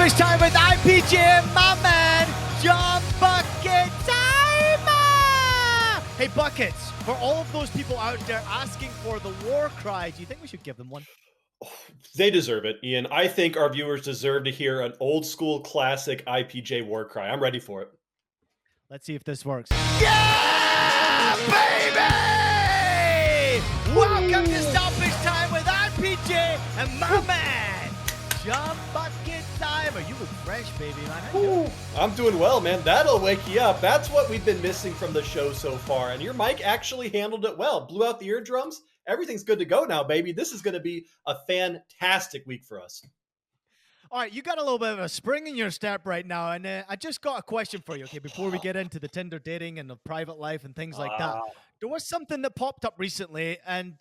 Stoppage Time with IPJ and my man, John Bucket Time! Hey, Buckets, for all of those people out there asking for the war cry, do you think we should give them one? They deserve it, Ian. I think our viewers deserve to hear an old school classic IPJ war cry. I'm ready for it. Let's see if this works. Yeah, baby! Welcome to Stoppage Time with IPJ and my man, John Bucket Time. You look fresh, baby, man. How you doing? I'm doing well, man. That'll wake you up. That's what we've been missing from the show so far. And your mic actually handled it well. Blew out the eardrums. Everything's good to go now, baby. This is going to be a fantastic week for us. All right, you got a little bit of a spring in your step right now, and I just got a question for you, okay, before we get into the Tinder dating and the private life and things like that. There was something that popped up recently, and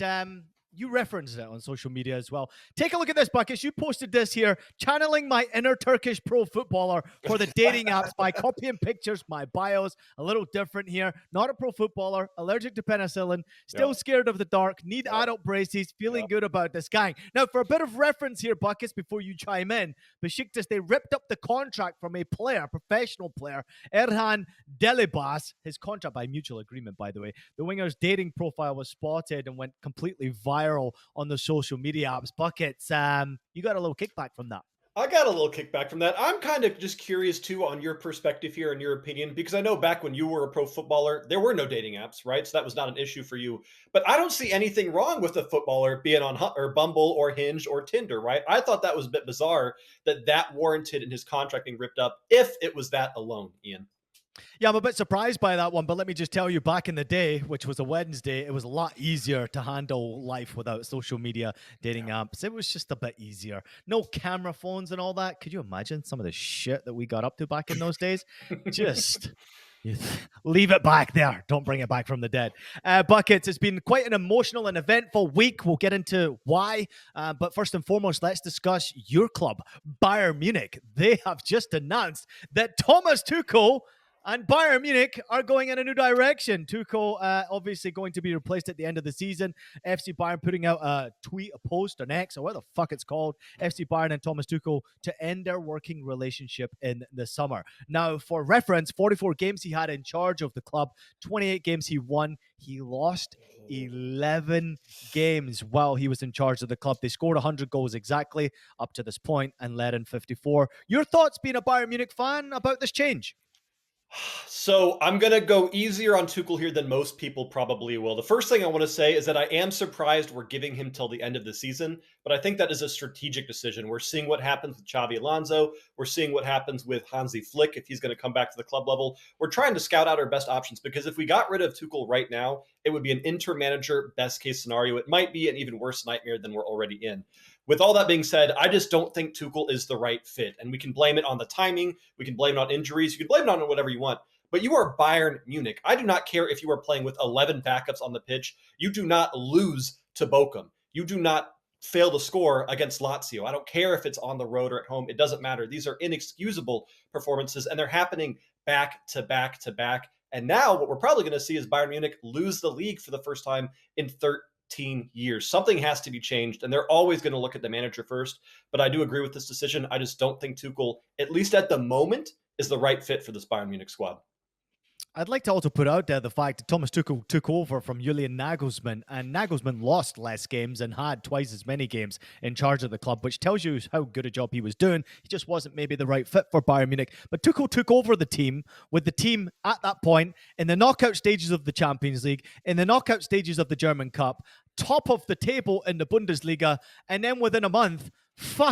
you referenced it on social media as well. Take a look at this, Buckets. You posted this here, channeling my inner Turkish pro footballer for the dating apps by copying pictures, my bios, a little different here. Not a pro footballer, allergic to penicillin, still scared of the dark, need adult braces, feeling good about this gang. Now, for a bit of reference here, Buckets, before you chime in, Besiktas, they ripped up the contract from a player, professional player, Erhan Delibas, his contract by mutual agreement, by the way. The winger's dating profile was spotted and went completely viral on the social media apps. Buckets, you got a little kickback from that. I got a little kickback from that. I'm kind of just curious, too, on your perspective here and your opinion, because I know back when you were a pro footballer, there were no dating apps, right? So that was not an issue for you. But I don't see anything wrong with a footballer being on or Bumble or Hinge or Tinder, right? I thought that was a bit bizarre that warranted in his contract being ripped up if it was that alone, Ian. Yeah, I'm a bit surprised by that one, but let me just tell you, back in the day, which was a Wednesday, it was a lot easier to handle life without social media dating apps. It was just a bit easier. No camera phones and all that. Could you imagine some of the shit that we got up to back in those days? Just leave it back there. Don't bring it back from the dead. Buckets, it's been quite an emotional and eventful week. We'll get into why. But first and foremost, let's discuss your club, Bayern Munich. They have just announced that Thomas Tuchel and Bayern Munich are going in a new direction. Tuchel obviously going to be replaced at the end of the season. FC Bayern putting out a tweet, a post, an X, or what the fuck it's called. FC Bayern and Thomas Tuchel to end their working relationship in the summer. Now, for reference, 44 games he had in charge of the club, 28 games he won. He lost 11 games while he was in charge of the club. They scored 100 goals exactly up to this point and led in 54. Your thoughts, being a Bayern Munich fan, about this change? So I'm going to go easier on Tuchel here than most people probably will. The first thing I want to say is that I am surprised we're giving him till the end of the season, but I think that is a strategic decision. We're seeing what happens with Xavi Alonso. We're seeing what happens with Hansi Flick if he's going to come back to the club level. We're trying to scout out our best options because if we got rid of Tuchel right now, it would be an inter-manager best case scenario. It might be an even worse nightmare than we're already in. With all that being said, I just don't think Tuchel is the right fit. And we can blame it on the timing. We can blame it on injuries. You can blame it on whatever you want. But you are Bayern Munich. I do not care if you are playing with 11 backups on the pitch. You do not lose to Bochum. You do not fail to score against Lazio. I don't care if it's on the road or at home. It doesn't matter. These are inexcusable performances, and they're happening back to back to back. And now what we're probably going to see is Bayern Munich lose the league for the first time in 13 years. Something has to be changed, and they're always going to look at the manager first. But I do agree with this decision. I just don't think Tuchel, at least at the moment, is the right fit for this Bayern Munich squad. I'd like to also put out there the fact that Thomas Tuchel took over from Julian Nagelsmann, and Nagelsmann lost less games and had twice as many games in charge of the club, which tells you how good a job he was doing. He just wasn't maybe the right fit for Bayern Munich. But Tuchel took over the team with the team at that point in the knockout stages of the Champions League, in the knockout stages of the German Cup, top of the table in the Bundesliga, and then within a month,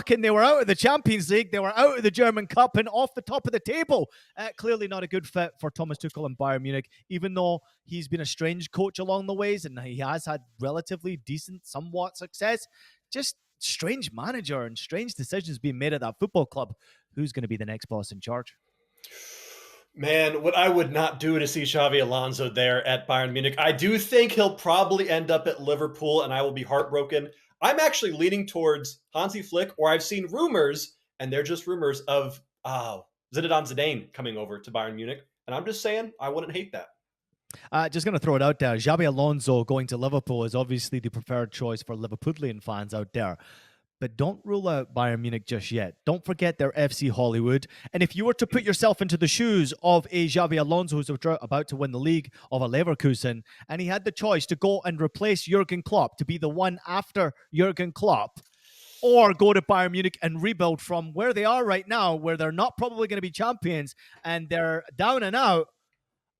they were out of the Champions League, they were out of the German Cup and off the top of the table. Clearly not a good fit for Thomas Tuchel and Bayern Munich, even though he's been a strange coach along the ways and he has had relatively decent, somewhat success. Just strange manager and strange decisions being made at that football club. Who's going to be the next boss in charge? Man, what I would not do to see Xavi Alonso there at Bayern Munich. I do think he'll probably end up at Liverpool, and I will be heartbroken. I'm actually leaning towards Hansi Flick, or I've seen rumors, and they're just rumors of Zinedine Zidane coming over to Bayern Munich. And I'm just saying, I wouldn't hate that. Just going to throw it out there. Xabi Alonso going to Liverpool is obviously the preferred choice for Liverpudlian fans out there. but don't rule out Bayern Munich just yet. Don't forget their FC Hollywood. And if you were to put yourself into the shoes of a Xabi Alonso who's about to win the league, of a Leverkusen, and he had the choice to go and replace Jurgen Klopp, to be the one after Jurgen Klopp, or go to Bayern Munich and rebuild from where they are right now, where they're not probably going to be champions and they're down and out,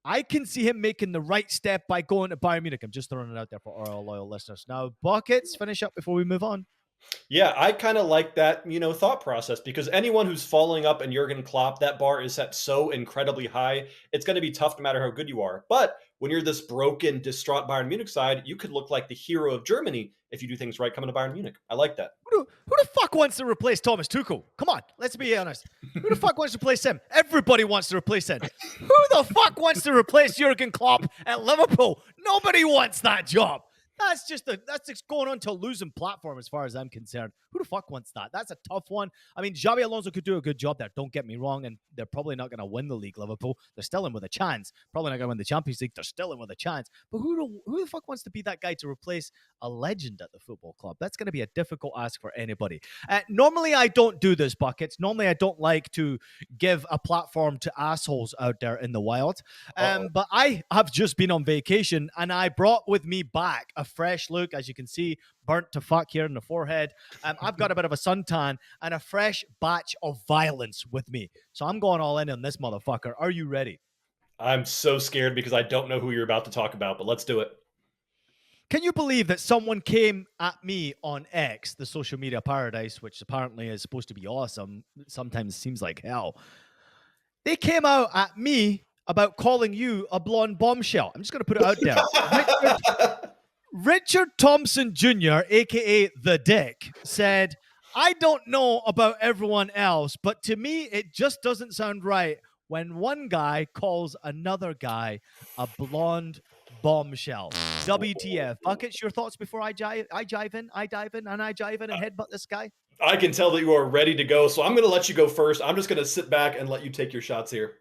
I can see him making the right step by going to Bayern Munich. I'm just throwing it out there for our loyal listeners. Now, Buckets, finish up before we move on. Yeah, I kind of like that, thought process, because anyone who's following up in Jurgen Klopp, that bar is set so incredibly high. It's going to be tough no matter how good you are. But when you're this broken, distraught Bayern Munich side, you could look like the hero of Germany if you do things right coming to Bayern Munich. I like that. Who the fuck wants to replace Thomas Tuchel? Come on, let's be honest. Who the fuck wants to replace him? Everybody wants to replace him. Who the fuck wants to replace Jurgen Klopp at Liverpool? Nobody wants that job. That's just going on to a losing platform as far as I'm concerned. Who the fuck wants that? That's a tough one. I mean, Xabi Alonso could do a good job there. Don't get me wrong, and they're probably not going to win the league, Liverpool. They're still in with a chance. Probably not going to win the Champions League. They're still in with a chance. But who the fuck wants to be that guy to replace a legend at the football club? That's going to be a difficult ask for anybody. Normally, I don't do this, Buckets. Normally, I don't like to give a platform to assholes out there in the wild. But I have just been on vacation, and I brought with me back a fresh look. As you can see, burnt to fuck here in the forehead. I've got a bit of a suntan and a fresh batch of violence with me. So I'm going all in on this motherfucker. Are you ready? I'm so scared because I don't know who you're about to talk about, but let's do it. Can you believe that someone came at me on X, the social media paradise, which apparently is supposed to be awesome, sometimes seems like hell. They came out at me about calling you a blonde bombshell. I'm just going to put it out there. Richard Thompson Jr., a.k.a. The Dick, said, I don't know about everyone else, but to me, it just doesn't sound right when one guy calls another guy a blonde bombshell. WTF. Buckets, your thoughts before I dive in and headbutt this guy? I can tell that you are ready to go, so I'm going to let you go first. I'm just going to sit back and let you take your shots here.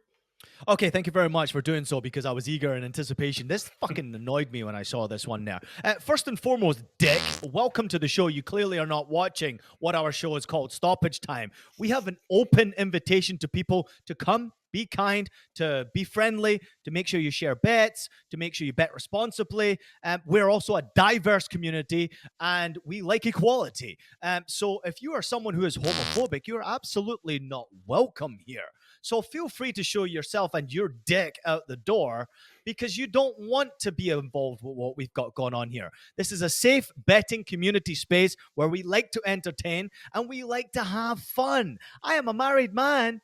Okay, thank you very much for doing so, because I was eager in anticipation. This fucking annoyed me when I saw this one now. First and foremost, Dick, welcome to the show. You clearly are not watching what our show is called, Stoppage Time. We have an open invitation to people to come, be kind, to be friendly, to make sure you share bets, to make sure you bet responsibly. We're also a diverse community, and we like equality. So if you are someone who is homophobic, you're absolutely not welcome here. So feel free to show yourself and your dick out the door, because you don't want to be involved with what we've got going on here. This is a safe betting community space where we like to entertain and we like to have fun. I am a married man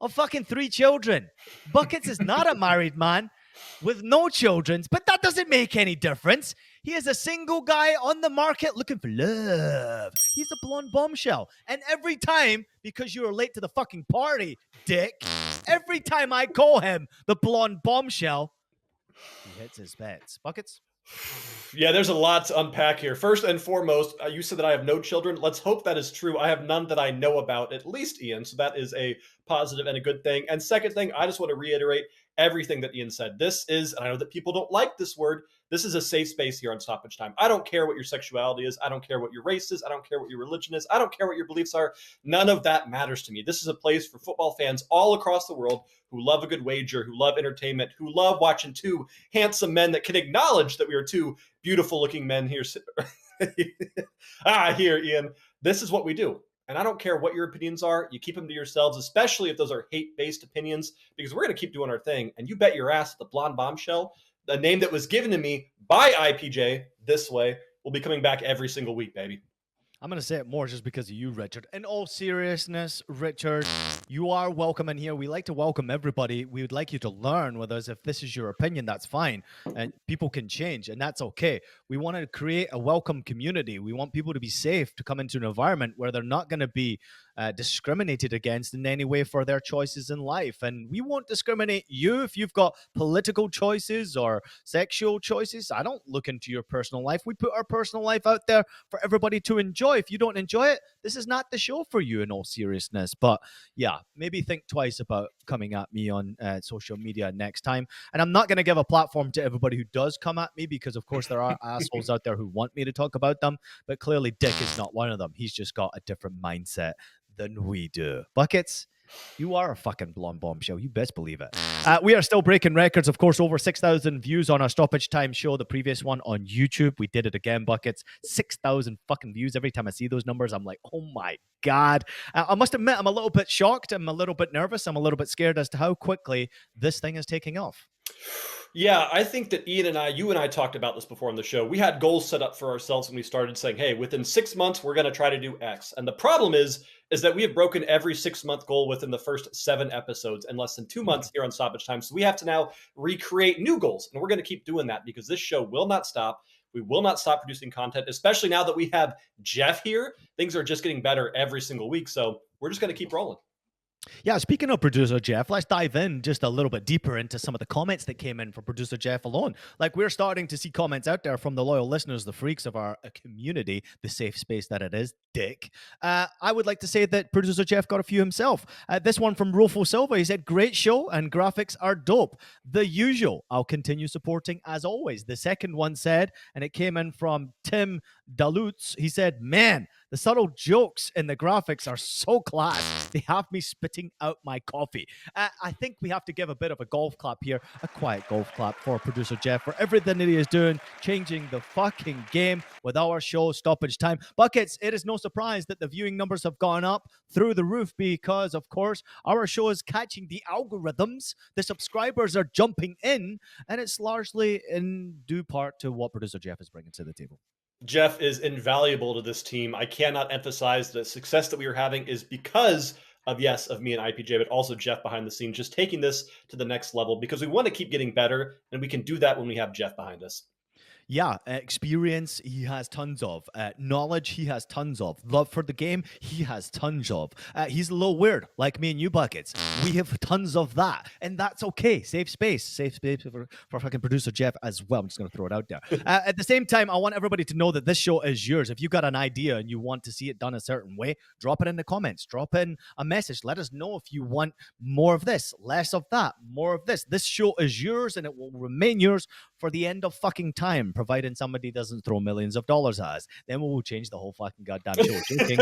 of fucking 3 children. Buckets is not a married man with no children, but that doesn't make any difference. He is a single guy on the market looking for love. He's a blonde bombshell. And every time, because you were late to the fucking party, Dick, every time I call him the blonde bombshell, he hits his bets. Buckets? Yeah, there's a lot to unpack here. First and foremost, you said that I have no children. Let's hope that is true. I have none that I know about, at least, Ian. So that is a positive and a good thing. And second thing, I just want to reiterate everything that Ian said. This is, and I know that people don't like this word, this is a safe space here on Stoppage Time. I don't care what your sexuality is. I don't care what your race is. I don't care what your religion is. I don't care what your beliefs are. None of that matters to me. This is a place for football fans all across the world who love a good wager, who love entertainment, who love watching two handsome men that can acknowledge that we are two beautiful-looking men here. Here, Ian. This is what we do. And I don't care what your opinions are. You keep them to yourselves, especially if those are hate-based opinions, because we're going to keep doing our thing. And you bet your ass the blonde bombshell, the name that was given to me by IPJ this way, will be coming back every single week, baby. I'm going to say it more just because of you, Richard. In all seriousness, Richard, you are welcome in here. We like to welcome everybody. We would like you to learn with us. If this is your opinion, that's fine. And people can change, and that's okay. We want to create a welcome community. We want people to be safe, to come into an environment where they're not going to be discriminated against in any way for their choices in life. And we won't discriminate you if you've got political choices or sexual choices. I don't look into your personal life. We put our personal life out there for everybody to enjoy. If you don't enjoy it, this is not the show for you in all seriousness. But yeah, maybe think twice about coming at me on social media next time. And I'm not going to give a platform to everybody who does come at me, because of course there are assholes out there who want me to talk about them, but clearly Dick is not one of them. He's just got a different mindset than we do. Buckets, you are a fucking blonde bombshell. You best believe it. We are still breaking records. Of course, over 6,000 views on our Stoppage Time show, the previous one on YouTube. We did it again, Buckets. 6,000 fucking views. Every time I see those numbers, I'm like, oh my God. I must admit, I'm a little bit shocked. I'm a little bit nervous. I'm a little bit scared as to how quickly this thing is taking off. Yeah, I think that you and I talked about this before on the show. We had goals set up for ourselves when we started saying, hey, within 6 months, we're going to try to do X. And the problem is that we have broken every 6-month goal within the first 7 episodes and less than 2 months here on Stoppage Time. So we have to now recreate new goals. And we're going to keep doing that because this show will not stop. We will not stop producing content, especially now that we have Jeff here. Things are just getting better every single week. So we're just going to keep rolling. Yeah, speaking of producer Jeff, let's dive in just a little bit deeper into some of the comments that came in for producer Jeff alone. Like, we're starting to see comments out there from the loyal listeners, the freaks of our community, the safe space that it is, Dick. I would like to say that producer Jeff got a few himself. This one from Rolfo Silva, he said, great show and graphics are dope. The usual, I'll continue supporting as always. The second one said, and it came in from Tim Dalutz, he said, man, the subtle jokes in the graphics are so class. They have me spitting out my coffee. I think we have to give a bit of a golf clap here, a quiet golf clap for producer Jeff for everything that he is doing, changing the fucking game with our show, Stoppage Time. Buckets, it is no surprise that the viewing numbers have gone up through the roof because, of course, our show is catching the algorithms. The subscribers are jumping in, and it's largely in due part to what producer Jeff is bringing to the table. Jeff is invaluable to this team. I cannot emphasize the success that we are having is because of me and IPJ, but also Jeff behind the scenes, just taking this to the next level because we want to keep getting better, and we can do that when we have Jeff behind us. Yeah, experience, he has tons of. Knowledge, he has tons of. Love for the game, he has tons of. He's a little weird, like me and you, Buckets. We have tons of that, and that's okay. Safe space for fucking producer Jeff as well. I'm just going to throw it out there. At the same time, I want everybody to know that this show is yours. If you've got an idea and you want to see it done a certain way, drop it in the comments. Drop in a message. Let us know if you want more of this, less of that, more of this. This show is yours, and it will remain yours for the end of fucking time, providing somebody doesn't throw millions of dollars at us. Then we will change the whole fucking goddamn show. Joking.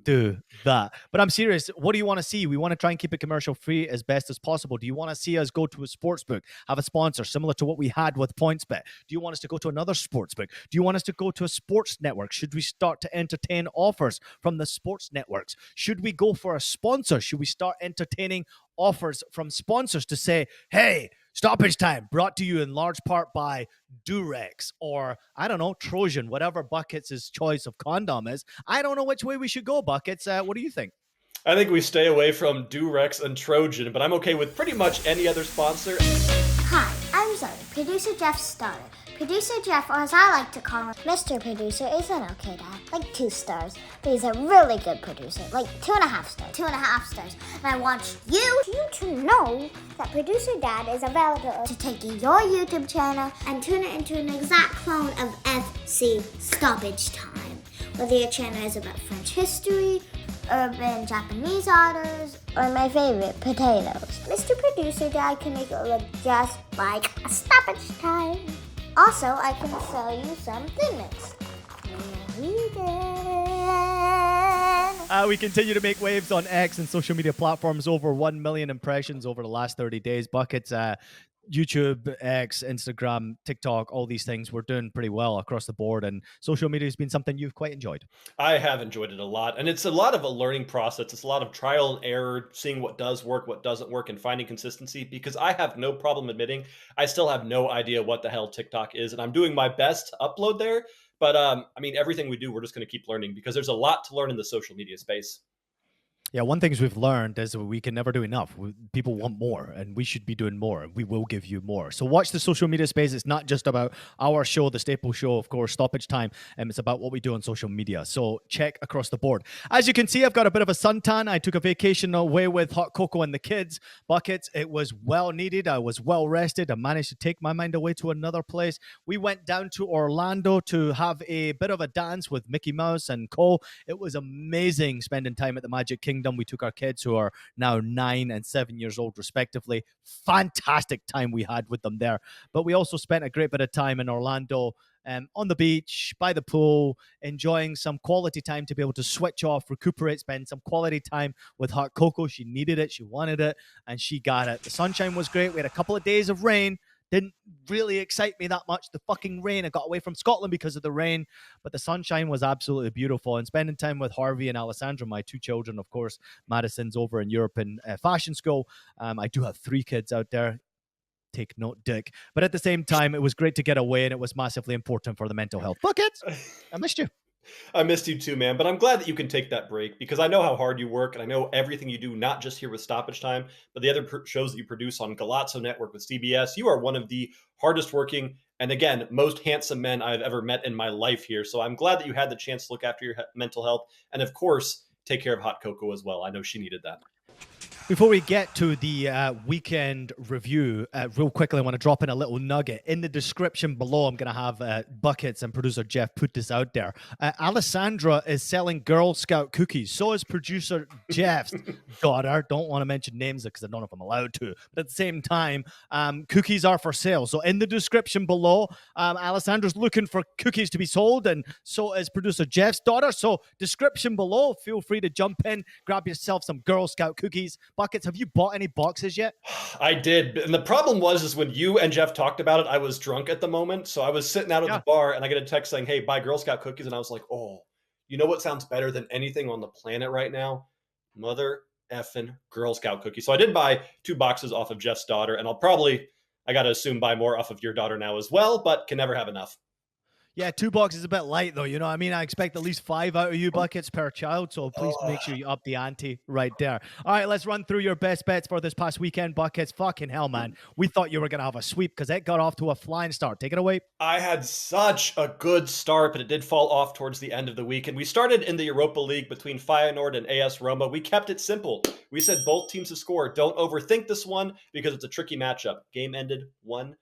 Do that. But I'm serious. What do you want to see? We want to try and keep it commercial free as best as possible. Do you want to see us go to a sports book, have a sponsor similar to what we had with PointsBet? Do you want us to go to another sports book? Do you want us to go to a sports network? Should we start to entertain offers from the sports networks? Should we go for a sponsor? Should we start entertaining offers from sponsors to say, hey, Stoppage Time brought to you in large part by Durex or, I don't know, Trojan, whatever Buckets' choice of condom is. I don't know which way we should go, Buckets. What do you think? I think we stay away from Durex and Trojan, but I'm okay with pretty much any other sponsor. Hi, I'm Zoe, producer Jeff's daughter. Producer Jeff, or as I like to call him, Mr. Producer, is an okay dad, like 2 stars. But he's a really good producer, like 2.5 stars. 2.5 stars. And I want you to know that Producer Dad is available to take your YouTube channel and turn it into an exact clone of FC Stoppage Time. Whether your channel is about French history, urban Japanese artists, or my favorite, potatoes. Mr. Producer Dad can make it look just like a Stoppage Time. Also, I can sell you some Thin Mix. We continue to make waves on X and social media platforms. Over 1 million impressions over the last 30 days. Buckets, YouTube, X, Instagram, TikTok, all these things, we're doing pretty well across the board. And social media has been something you've quite enjoyed. I have enjoyed it a lot. And it's a lot of a learning process. It's a lot of trial and error, seeing what does work, what doesn't work, and finding consistency. Because I have no problem admitting I still have no idea what the hell TikTok is. And I'm doing my best to upload there. But I mean, everything we do, we're just going to keep learning because there's a lot to learn in the social media space. Yeah, one thing we've learned is we can never do enough. People want more, and we should be doing more, and we will give you more. So watch the social media space. It's not just about our show, the staple show, of course, Stoppage Time, and it's about what we do on social media. So check across the board. As you can see, I've got a bit of a suntan. I took a vacation away with hot cocoa and the kids. Buckets, it was well needed. I was well rested. I managed to take my mind away to another place. We went down to Orlando to have a bit of a dance with Mickey Mouse and Cole. It was amazing spending time at the Magic Kingdom. We took our kids, who are now 9 and 7 years old, respectively. Fantastic time we had with them there. But we also spent a great bit of time in Orlando, on the beach, by the pool, enjoying some quality time to be able to switch off, recuperate, spend some quality time with hot cocoa. She needed it, she wanted it, and she got it. The sunshine was great. We had a couple of days of rain. Didn't really excite me that much. The fucking rain. I got away from Scotland because of the rain, but the sunshine was absolutely beautiful. And spending time with Harvey and Alessandra, my 2 children, of course. Madison's over in Europe in fashion school. I do have 3 kids out there. Take note, Dick. But at the same time, it was great to get away, and it was massively important for the mental health. Buckets, I missed you. I missed you too, man, but I'm glad that you can take that break because I know how hard you work and I know everything you do, not just here with Stoppage Time, but the other shows that you produce on Galazzo Network with CBS. You are one of the hardest working and, again, most handsome men I've ever met in my life here. So I'm glad that you had the chance to look after your mental health and, of course, take care of hot cocoa as well. I know she needed that. Before we get to the weekend review, real quickly, I want to drop in a little nugget. In the description below, I'm going to have Buckets and producer Jeff put this out there. Alessandra is selling Girl Scout cookies. So is producer Jeff's daughter. Don't want to mention names because I don't know if I'm allowed to. But at the same time, cookies are for sale. So in the description below, Alessandra's looking for cookies to be sold, and so is producer Jeff's daughter. So description below, feel free to jump in, grab yourself some Girl Scout cookies. Buckets, have you bought any boxes yet? I did. And the problem is when you and Jeff talked about it, I was drunk at the moment. So I was sitting out at the bar and I get a text saying, hey, buy Girl Scout cookies. And I was like, oh, you know what sounds better than anything on the planet right now? Mother effing Girl Scout cookies. So I did buy 2 boxes off of Jeff's daughter. And I'll probably, I got to assume, buy more off of your daughter now as well, but can never have enough. Yeah, 2 boxes is a bit light, though. You know what I mean? I expect at least 5 out of you buckets per child, so please make sure you up the ante right there. All right, let's run through your best bets for this past weekend, Buckets. Fucking hell, man. We thought you were going to have a sweep because it got off to a flying start. Take it away. I had such a good start, but it did fall off towards the end of the week. And we started in the Europa League between Feyenoord and AS Roma. We kept it simple. We said both teams to score. Don't overthink this one because it's a tricky matchup. Game ended 1-1.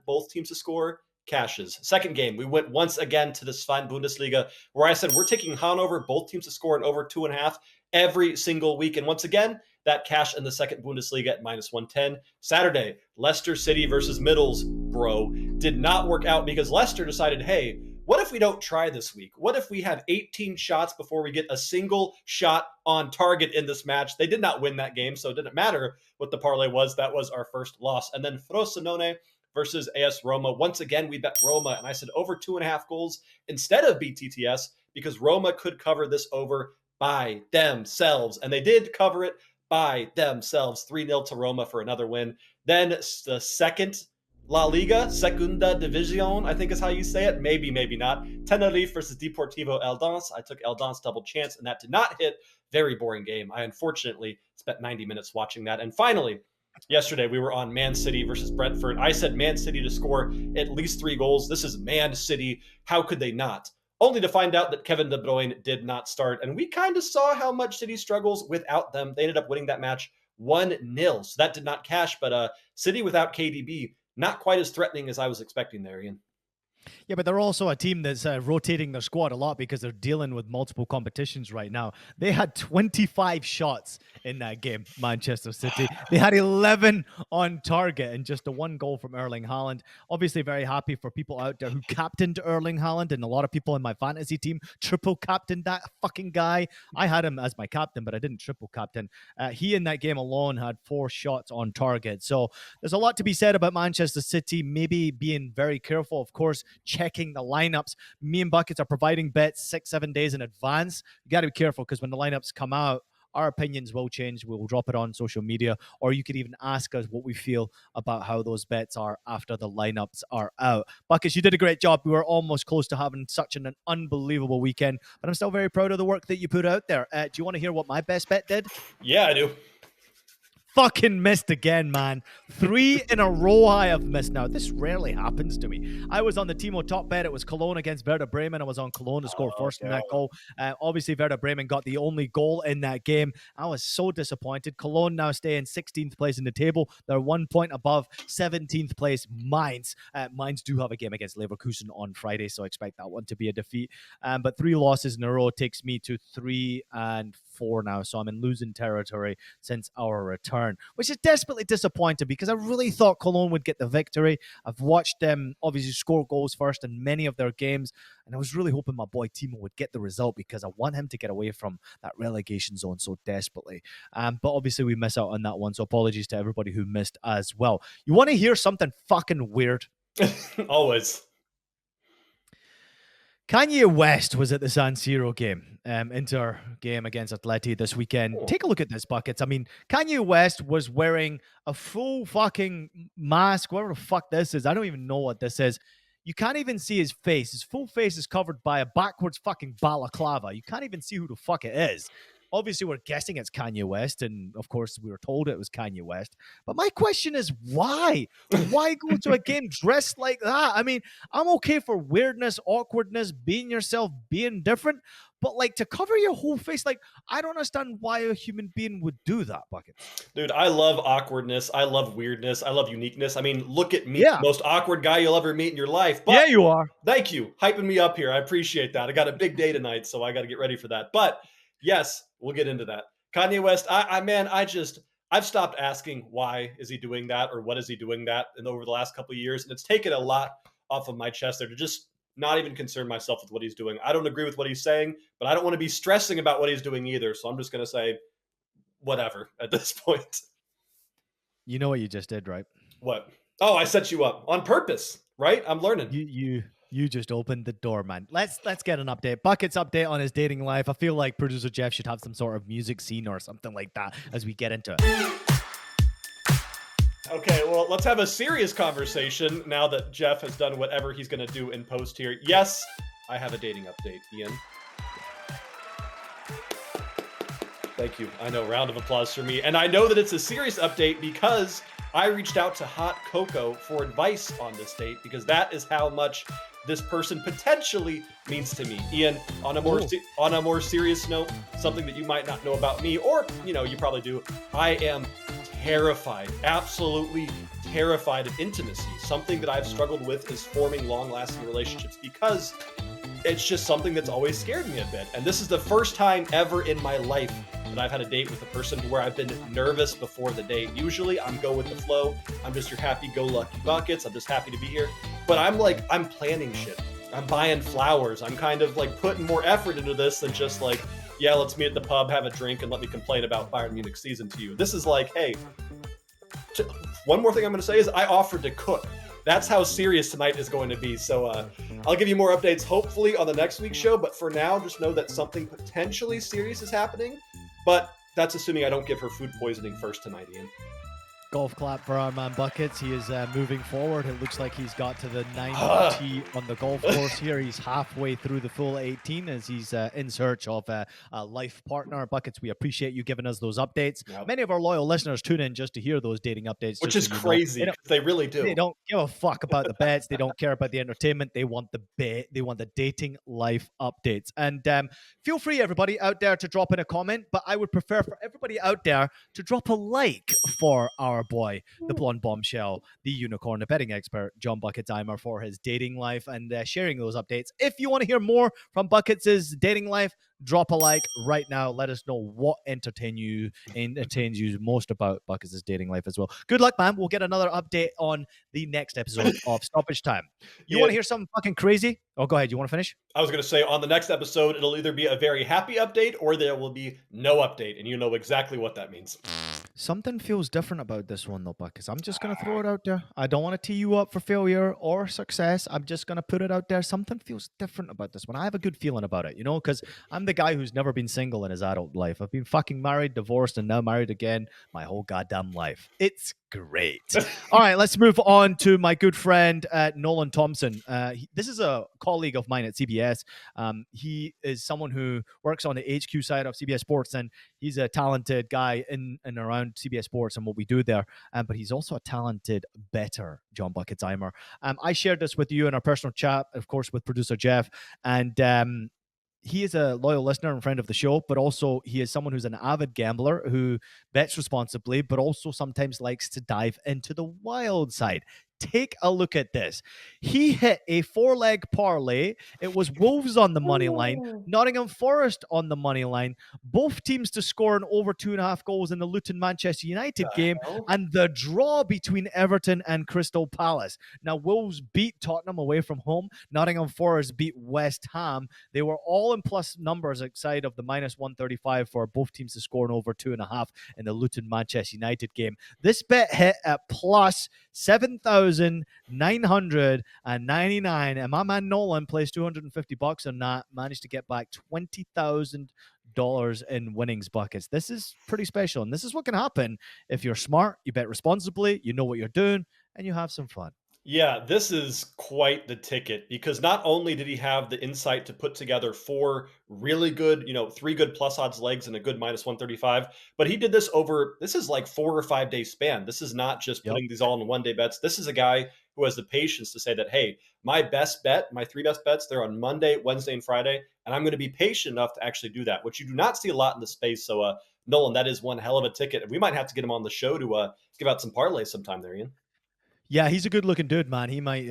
Both teams to score. Cashes. Second game, we went once again to this fine Bundesliga where I said we're taking Hanover, both teams to score an over 2.5 every single week. And once again, that cash in the second Bundesliga at -110. Saturday, Leicester City versus Middlesbrough did not work out because Leicester decided, hey, what if we don't try this week? What if we have 18 shots before we get a single shot on target in this match? They did not win that game, so it didn't matter what the parlay was. That was our first loss. And then Frosinone versus AS Roma. Once again, we bet Roma, and I said over 2.5 goals instead of BTTS because Roma could cover this over by themselves, and they did cover it by themselves. 3-0 to Roma for another win. Then the second La Liga, Segunda División, I think is how you say it. Maybe, maybe not. Tenerife versus Deportivo Eldense. I took Eldense double chance, and that did not hit. Very boring game. I unfortunately spent 90 minutes watching that. And finally, yesterday, we were on Man City versus Brentford. I said Man City to score at least 3 goals. This is Man City. How could they not? Only to find out that Kevin De Bruyne did not start. And we kind of saw how much City struggles without them. They ended up winning that match 1-0. So that did not cash. But City without KDB, not quite as threatening as I was expecting there, Ian. Yeah, but they're also a team that's rotating their squad a lot because they're dealing with multiple competitions right now. They had 25 shots in that game, Manchester City. They had 11 on target and just a 1 goal from Erling Haaland. Obviously, very happy for people out there who captained Erling Haaland, and a lot of people in my fantasy team triple captained that fucking guy. I had him as my captain, but I didn't triple captain. He in that game alone had 4 shots on target. So there's a lot to be said about Manchester City, maybe being very careful, of course, checking the lineups. Me and Buckets are providing bets 6-7 days in advance. You got to be careful because when the lineups come out our opinions will change. We'll drop it on social media, or you could even ask us what we feel about how those bets are after the lineups are out. Buckets, you did a great job. We were almost close to having such an unbelievable weekend, but I'm still very proud of the work that you put out there. Do you want to hear what my best bet did? Yeah, I do. Fucking missed again, man. 3 in a row I have missed now. This rarely happens to me. I was on the Timo top bet. It was Cologne against Werder Bremen. I was on Cologne to score first in that goal. Obviously, Werder Bremen got the only goal in that game. I was so disappointed. Cologne now stay in 16th place in the table. They're 1 point above 17th place Mainz. Mainz do have a game against Leverkusen on Friday, so I expect that one to be a defeat. But 3 losses in a row takes me to 3-4 now, so I'm in losing territory since our return, which is desperately disappointing because I really thought Cologne would get the victory. I've watched them obviously score goals first in many of their games, and I was really hoping my boy Timo would get the result because I want him to get away from that relegation zone so desperately. But obviously we miss out on that one, so apologies to everybody who missed as well. You want to hear something fucking weird? Always. Kanye West was at the San Siro game, Inter game against Atleti this weekend. Oh. Take a look at this, Buckets. I mean, Kanye West was wearing a full fucking mask, whatever the fuck this is. I don't even know what this is. You can't even see his face. His full face is covered by a backwards fucking balaclava. You can't even see who the fuck it is. Obviously, we're guessing it's Kanye West, and of course, we were told it was Kanye West. But my question is, why? Why go to a game dressed like that? I mean, I'm okay for weirdness, awkwardness, being yourself, being different, but like to cover your whole face, like I don't understand why a human being would do that, Bucket. Dude, I love awkwardness. I love weirdness. I love uniqueness. I mean, look at me, Yeah. most awkward guy you'll ever meet in your life. But Yeah, you are. thank you, hyping me up here. I appreciate that. I got a big day tonight, so I got to get ready for that. But yes, we'll get into that. Kanye West, I've stopped asking why is he doing that or what is he doing that over the last couple of years, and it's taken a lot off of my chest there to just not even concern myself with what he's doing. I don't agree with what he's saying, but I don't want to be stressing about what he's doing either. So I'm just going to say whatever at this point. You know what you just did, right? What? Oh, I set you up on purpose, right? I'm learning. You just opened the door, man. Let's get an update. Bucket's update on his dating life. I feel like producer Jeff should have some sort of music scene or something like that as we get into it. Okay, well, let's have a serious conversation now that Jeff has done whatever he's going to do in post here. Yes, I have a dating update, Ian. Thank you. I know, round of applause for me. And I know that it's a serious update because I reached out to Hot Cocoa for advice on this date because that is how much this person potentially means to me. Ian, on a more serious note, something that you might not know about me, or you probably do, I am terrified, absolutely terrified of intimacy. Something that I've struggled with is forming long-lasting relationships because it's just something that's always scared me a bit. And this is the first time ever in my life that I've had a date with a person where I've been nervous before the date. Usually I'm go with the flow. I'm just your happy-go-lucky Buckets. I'm just happy to be here. But I'm planning shit. I'm buying flowers. I'm kind of like putting more effort into this than just like, yeah, let's meet at the pub, have a drink, and let me complain about Bayern Munich season to you. This is like, hey, one more thing I'm going to say is I offered to cook. That's how serious tonight is going to be. So I'll give you more updates hopefully on the next week's show. But for now, just know that something potentially serious is happening. But that's assuming I don't give her food poisoning first tonight, Ian. Golf clap for our man Buckets. He is moving forward. It looks like he's got to the 9th tee on the golf course here. He's halfway through the full 18 as he's in search of a life partner. Buckets, we appreciate you giving us those updates. Yep. Many of our loyal listeners tune in just to hear those dating updates. Which is crazy. They really do. They don't give a fuck about the bets. They don't care about the entertainment. They want the dating life updates. And feel free, everybody out there, to drop in a comment. But I would prefer for everybody out there to drop a like for our boy, the blonde bombshell, the unicorn, the betting expert, John Bucketimer, for his dating life and sharing those updates. If you want to hear more from Buckets' dating life, drop a like right now. Let us know what entertains you most about Buckets' dating life as well. Good luck, man. We'll get another update on the next episode of Stoppage Time. You want to hear something fucking crazy? Oh, go ahead. You want to finish? I was going to say on the next episode, it'll either be a very happy update or there will be no update. And you know exactly what that means. Something feels different about this one, though, because I'm just going to throw it out there. I don't want to tee you up for failure or success. I'm just going to put it out there. Something feels different about this one. I have a good feeling about it, because I'm the guy who's never been single in his adult life. I've been fucking married, divorced, and now married again my whole goddamn life. It's great. All right, let's move on to my good friend, Nolan Thompson. This is a colleague of mine at CBS. He is someone who works on the HQ side of CBS Sports, and he's a talented guy in and around CBS Sports and what we do there. But he's also a talented bettor, John Bucketsheimer. I shared this with you in our personal chat, of course, with producer Jeff. And he is a loyal listener and friend of the show, but also he is someone who's an avid gambler who bets responsibly, but also sometimes likes to dive into the wild side. Take a look at this. He hit a 4-leg parlay. It was Wolves on the money line, Nottingham Forest on the money line, both teams to score an over 2.5 goals in the Luton-Manchester United game, and the draw between Everton and Crystal Palace. Now, Wolves beat Tottenham away from home. Nottingham Forest beat West Ham. They were all in plus numbers outside of the minus 135 for both teams to score an over 2.5 in the Luton-Manchester United game. This bet hit at plus 7,999, and my man Nolan plays $250 on that, managed to get back $20,000 in winnings buckets. This is pretty special, and this is what can happen if you're smart, you bet responsibly, you know what you're doing, and you have some fun. Yeah, this is quite the ticket because not only did he have the insight to put together 4 really good, 3 good plus odds legs and a good minus 135, but he did this this is like 4 or 5 day span. This is not just putting these all in 1-day bets. This is a guy who has the patience to say that, hey, my 3 best bets, they're on Monday, Wednesday, and Friday, and I'm going to be patient enough to actually do that, which you do not see a lot in the space. So, Nolan, that is one hell of a ticket. And we might have to get him on the show to give out some parlays sometime there, Ian. Yeah, he's a good-looking dude, man. He might,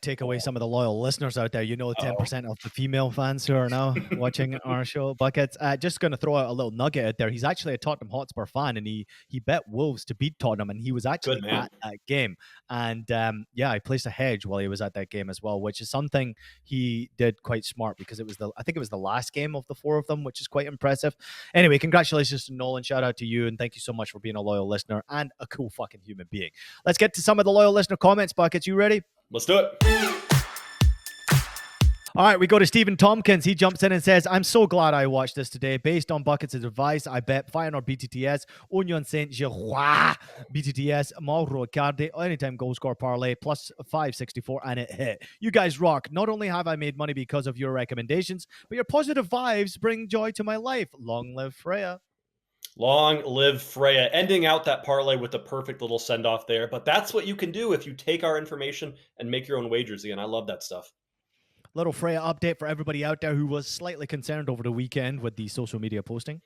take away some of the loyal listeners out there. 10% of the female fans who are now watching our show. Buckets. Just going to throw out a little nugget out there. He's actually a Tottenham Hotspur fan, and he bet Wolves to beat Tottenham, and he was actually at that game. And I placed a hedge while he was at that game as well, which is something he did quite smart because I think it was the last game of the 4 of them, which is quite impressive. Anyway, congratulations to Nolan. Shout out to you, and thank you so much for being a loyal listener and a cool fucking human being. Let's get to some of the loyal listener comments. Buckets, you ready? Let's do it. All right, we go to Stephen Tompkins. He jumps in and says, I'm so glad I watched this today. Based on Buckets' advice, I bet Feyenoord BTTS, Union Saint-Gilloise BTTS, Mauro Icardi, anytime goal score parlay, plus 564, and it hit. You guys rock. Not only have I made money because of your recommendations, but your positive vibes bring joy to my life. Long live Freya. Long live Freya, ending out that parlay with the perfect little send-off there. But that's what you can do if you take our information and make your own wagers, Ian. I love that stuff. Little Freya update for everybody out there who was slightly concerned over the weekend with the social media posting.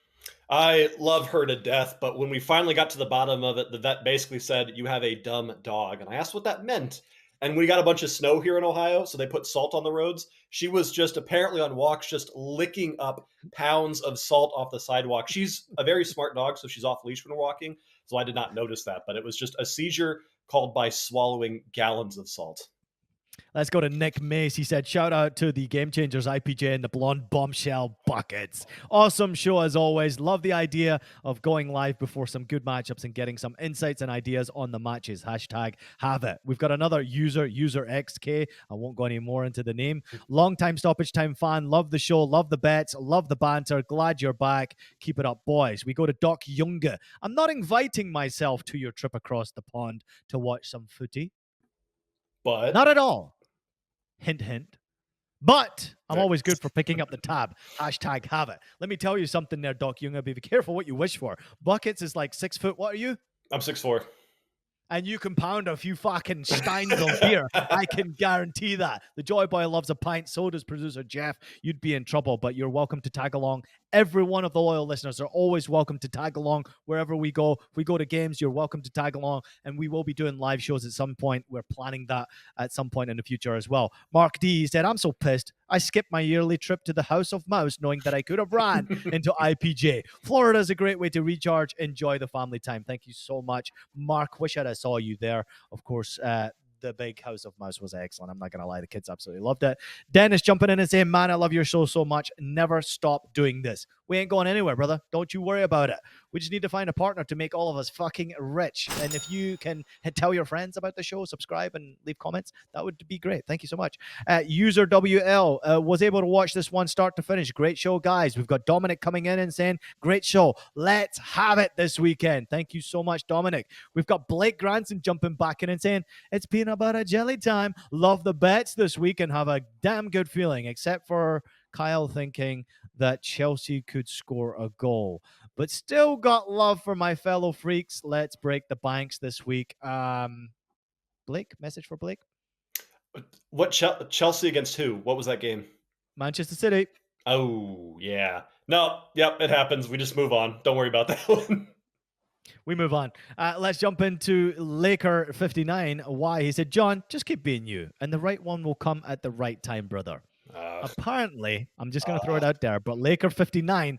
I love her to death, but when we finally got to the bottom of it, the vet basically said, you have a dumb dog. And I asked what that meant. And we got a bunch of snow here in Ohio, so they put salt on the roads. She was just apparently on walks, just licking up pounds of salt off the sidewalk. She's a very smart dog, so she's off leash when we're walking. So I did not notice that, but it was just a seizure called by swallowing gallons of salt. Let's go to Nick Mace. He said, shout out to the Game Changers IPJ and the Blonde Bombshell Buckets. Awesome show as always. Love the idea of going live before some good matchups and getting some insights and ideas on the matches. Hashtag have it. We've got another user XK. I won't go any more into the name. Longtime Stoppage Time fan. Love the show. Love the bets. Love the banter. Glad you're back. Keep it up, boys. We go to Doc Younger. I'm not inviting myself to your trip across the pond to watch some footy. But not at all. Hint, hint. But I'm always good for picking up the tab. Hashtag have it. Let me tell you something there, Doc Younger. Be careful what you wish for. Buckets is like 6 foot. What are you? I'm 6'4". And you can pound a few fucking steins of beer. I can guarantee that. The Joy Boy loves a pint. So does producer Jeff. You'd be in trouble, but you're welcome to tag along. Every one of the loyal listeners are always welcome to tag along wherever we go. If we go to games, you're welcome to tag along. And we will be doing live shows at some point. We're planning that at some point in the future as well. Mark D said, I'm so pissed. I skipped my yearly trip to the House of Mouse knowing that I could have ran into IPJ. Florida is a great way to recharge. Enjoy the family time. Thank you so much, Mark. Wish I saw you there. Of course, the big House of Mouse was excellent. I'm not going to lie. The kids absolutely loved it. Dennis jumping in and saying, man, I love your show so much. Never stop doing this. We ain't going anywhere, brother. Don't you worry about it. We just need to find a partner to make all of us fucking rich. And if you can tell your friends about the show, subscribe and leave comments, that would be great. Thank you so much. User WL was able to watch this one start to finish. Great show, guys. We've got Dominic coming in and saying, great show. Let's have it this weekend. Thank you so much, Dominic. We've got Blake Granson jumping back in and saying, it's peanut butter jelly time. Love the bets this week and have a damn good feeling, except for Kyle thinking that Chelsea could score a goal. But still got love for my fellow freaks. Let's break the banks this week. Blake, message for Blake. What Chelsea against who? What was that game? Manchester City. Oh, yeah. No, yep, it happens. We just move on. Don't worry about that one. We move on. Let's jump into Laker59. Why? He said, John, just keep being you, and the right one will come at the right time, brother. Apparently, I'm just going to throw it out there, but Laker59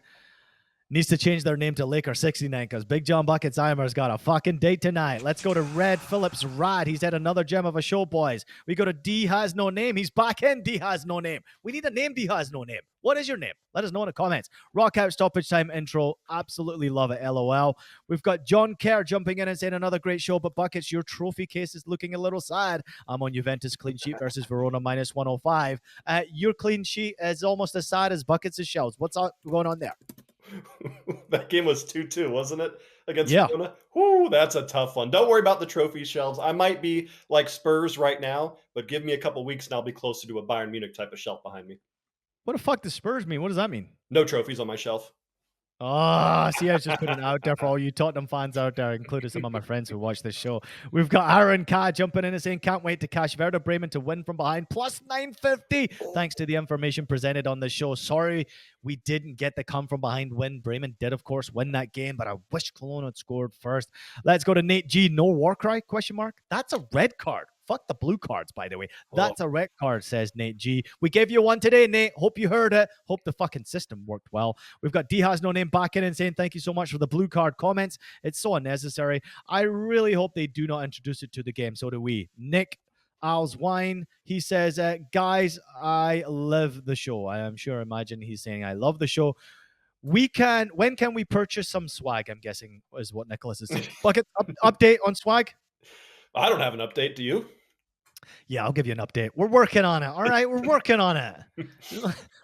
needs to change their name to Laker69 because Big John Bucketsheimer's got a fucking date tonight. Let's go to Red Phillips Rad. He's had another gem of a show, boys. We go to D Has No Name. He's back in D Has No Name. We need a name, D Has No Name. What is your name? Let us know in the comments. Rock out stoppage time intro. Absolutely love it. LOL. We've got John Kerr jumping in and saying another great show, but Buckets, your trophy case is looking a little sad. I'm on Juventus clean sheet versus Verona minus 105. Your clean sheet is almost as sad as Buckets' shells. What's going on there? That game was 2-2, wasn't it? Against Verona? Whoo, that's a tough one. Don't worry about the trophy shelves. I might be like Spurs right now, but give me a couple weeks and I'll be closer to a Bayern Munich type of shelf behind me. What the fuck does Spurs mean? What does that mean? No trophies on my shelf. Oh, see, I was just putting it out there for all you Tottenham fans out there, including some of my friends who watch this show. We've got Aaron K jumping in and saying, can't wait to cash Werder Bremen to win from behind, plus 950. Thanks to the information presented on the show. Sorry, we didn't get the come from behind win. Bremen did, of course, win that game, but I wish Cologne had scored first. Let's go to Nate G. No war cry? Question mark. That's a red card. Fuck the blue cards, by the way. That's a red card, says Nate G. We gave you one today, Nate. Hope you heard it. Hope the fucking system worked well. We've got D Has No Name back in and saying thank you so much for the blue card comments. It's so unnecessary. I really hope they do not introduce it to the game. So do we. Nick Al's Wine, he says, guys, I love the show. I am sure, imagine he's saying, I love the show. When can we purchase some swag? I'm guessing is what Nicholas is saying. Bucket, update on swag? I don't have an update. Do you? Yeah, I'll give you an update. We're working on it. All right, we're working on it.